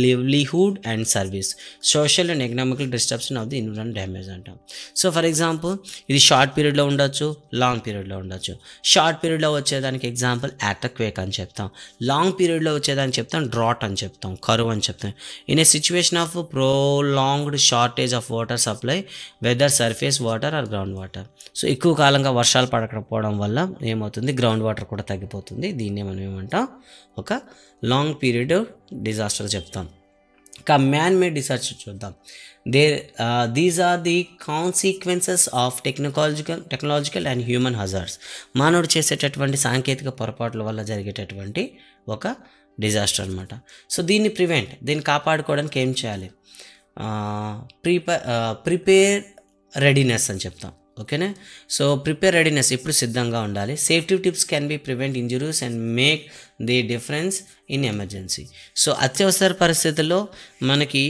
livelihood and service, social and economical disturbance of the environment damage అంటాం. So for example ఇది short పీరియడ్లో ఉండొచ్చు, long పీరియడ్లో ఉండొచ్చు. Short పీరియడ్లో వచ్చేదానికి example earthquake అని చెప్తాం, లాంగ్ పీరియడ్లో వచ్చేదానికి చెప్తాం డ్రాట్ అని చెప్తాం, కరువు అని చెప్తాం. In a situation of prolonged shortage of water supply, whether surface water or ground water. So ఎక్కువ కాలంగా వర్షాలు పడకపోవడం వల్ల ఏమవుతుంది, గ్రౌండ్ వాటర్ కూడా తగ్గిపోతుంది. దీన్నే మనం ఏమంటాం, ఒక లాంగ్ పీరియడ్ డిజాస్టర్ చెప్తాం. ఇంకా మ్యాన్ మేడ్ డిజాస్టర్ చూద్దాం. These are the consequences of technological and human hazards. మానవుడు చేసేటటువంటి సాంకేతిక పొరపాట్ల వల్ల జరిగేటటువంటి ఒక డిజాస్టర్ అనమాట. సో దీన్ని కాపాడుకోవడానికి ఏం చేయాలి, ప్రిపేర్ రెడీనెస్ అని చెప్తాం. ఓకేనా. సో ప్రిపేర్ రెడీనెస్, ఎప్పుడు సిద్ధంగా ఉండాలి. Safety tips can be prevent injuries and make the difference in emergency. So అత్యవసర పరిస్థితుల్లో మనకి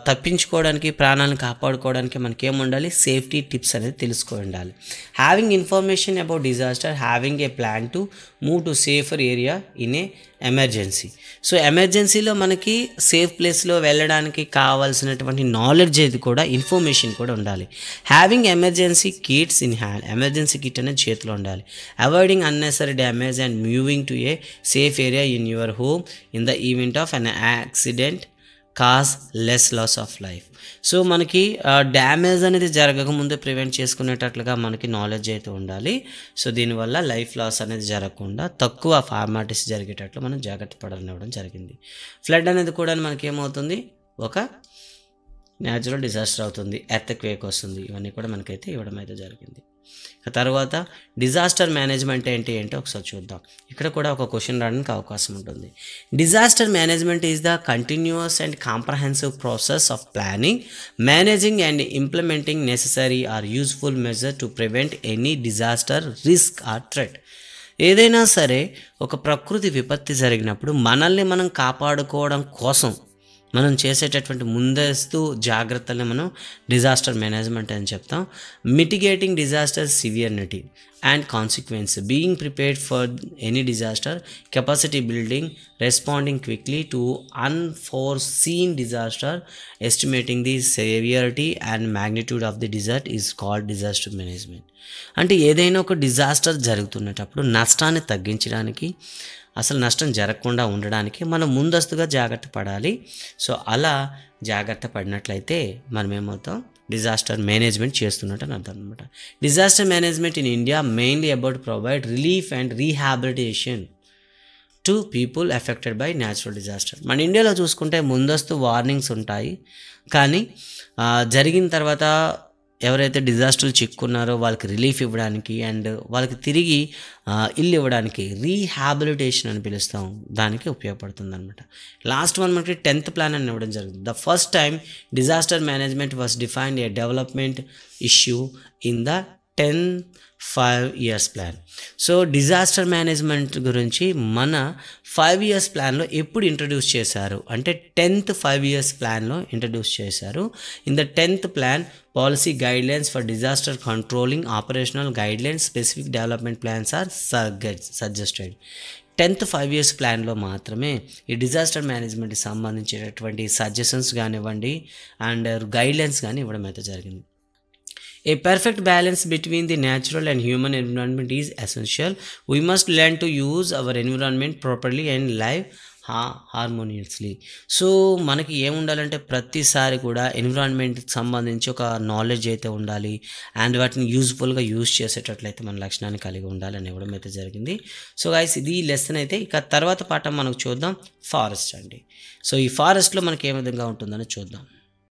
తప్పించుకోవడానికి, ప్రాణాలను కాపాడుకోవడానికి మనకి ఏముండాలి, సేఫ్టీ టిప్స్ అనేది తెలుసుకొని ఉండాలి. Having information about disaster, having a plan to move to safer area in a emergency. So ఎమర్జెన్సీలో మనకి సేఫ్ ప్లేస్లో వెళ్ళడానికి కావాల్సినటువంటి నాలెడ్జ్ ఇది కూడా, ఇన్ఫర్మేషన్ కూడా ఉండాలి. Having emergency kits in hand, emergency kit అనేది చేతిలో ఉండాలి. Avoiding unnecessary damage and moving to a safe area in your home in the event of an accident cause less loss of life. So మనకి damage అనేది జరగకముందే prevent చేసుకునేటట్లుగా మనకి knowledge అయితే ఉండాలి. So దీనివల్ల లైఫ్ లాస్ అనేది జరగకుండా తక్కువ ఫార్మాలిటీస్ జరిగేటట్లు మనం జాగ్రత్త పడనివ్వడం జరిగింది. ఫ్లడ్ అనేది కూడా మనకి ఏమవుతుంది, ఒక న్యాచురల్ డిజాస్టర్ అవుతుంది, ఎర్త్క్వేక్ వస్తుంది, ఇవన్నీ కూడా మనకైతే ఇవ్వడం అయితే జరిగింది. తర్వాత డిజాస్టర్ మేనేజ్మెంట్ ఏంటి అంటే ఒకసారి చూద్దాం. ఇక్కడ కూడా ఒక క్వశ్చన్ రావడానికి అవకాశం ఉంటుంది. Disaster management is the continuous and comprehensive process of planning, managing and implementing necessary or useful measure to prevent any disaster, risk or threat. ఏదైనా సరే ఒక ప్రకృతి విపత్తి జరిగినప్పుడు మనల్ని మనం కాపాడుకోవడం కోసం మనం చేసేటటువంటి ముందస్తు జాగ్రత్తల్ని మనం డిజాస్టర్ మేనేజ్మెంట్ అని చెప్తాం. Mitigating disaster severity and consequence, being prepared for any disaster, capacity building, responding quickly to unforeseen disaster, estimating the severity and magnitude of the disaster is called disaster management. అంటే ఏదైనా ఒక disaster జరుగుతున్నప్పుడు నష్టాన్ని తగ్గించడానికి, అసలు నష్టం జరగకుండా ఉండడానికి మనం ముందస్తుగా జాగ్రత్త పడాలి. సో అలా జాగ్రత్త పడినట్లయితే మనం ఏమవుతాం, డిజాస్టర్ మేనేజ్మెంట్ చేస్తున్నట్టు అని అర్థం అనమాట. Disaster management in India mainly about provide relief and rehabilitation to people affected by natural disaster. మన ఇండియాలో చూసుకుంటే ముందస్తు వార్నింగ్స్ ఉంటాయి, కానీ జరిగిన తర్వాత ఎవరైతే డిజాస్టర్లు చిక్కున్నారో వాళ్ళకి రిలీఫ్ ఇవ్వడానికి అండ్ వాళ్ళకి తిరిగి ఇల్లు ఇవ్వడానికి రీహాబిలిటేషన్ అని పిలుస్తాం, దానికి ఉపయోగపడుతుంది అనమాట. లాస్ట్ వన్ మనకి 10th ప్లాన్ అని ఇవ్వడం జరిగింది. The first time disaster management was defined A development issue in the 5 years plan. So disaster management గురించి మన 5 years ప్లాన్లో ఎప్పుడు ఇంట్రడ్యూస్ చేశారు అంటే 10th 5 years ప్లాన్లో ఇంట్రడ్యూస్ చేశారు. In the 10th plan policy guidelines for disaster controlling, operational guidelines, specific development plans are suggested. 10th 5 years ప్లాన్లో మాత్రమే ఈ డిజాస్టర్ మేనేజ్మెంట్కి సంబంధించినటువంటి సజెషన్స్ కానివ్వండి అండ్ గైడ్లైన్స్ కానీ ఇవ్వడం అయితే జరిగింది. A perfect balance between the natural and human environment is essential. We must learn to use our environment properly and live harmoniously. So మనకి ఏముండాలంటే ప్రతిసారి కూడా ఎన్విరాన్మెంట్కి సంబంధించి ఒక నాలెడ్జ్ అయితే ఉండాలి అండ్ వాటిని యూజ్ఫుల్గా యూజ్ చేసేటట్లయితే మన లక్షణాన్ని కలిగి ఉండాలని ఇవ్వడం అయితే జరిగింది. సో గైస్ ఇది లెసన్ అయితే. ఇక తర్వాత పాఠం మనకు చూద్దాం ఫారెస్ట్ అండి. సో ఈ ఫారెస్ట్లో మనకి ఏ విధంగా ఉంటుందని చూద్దాం.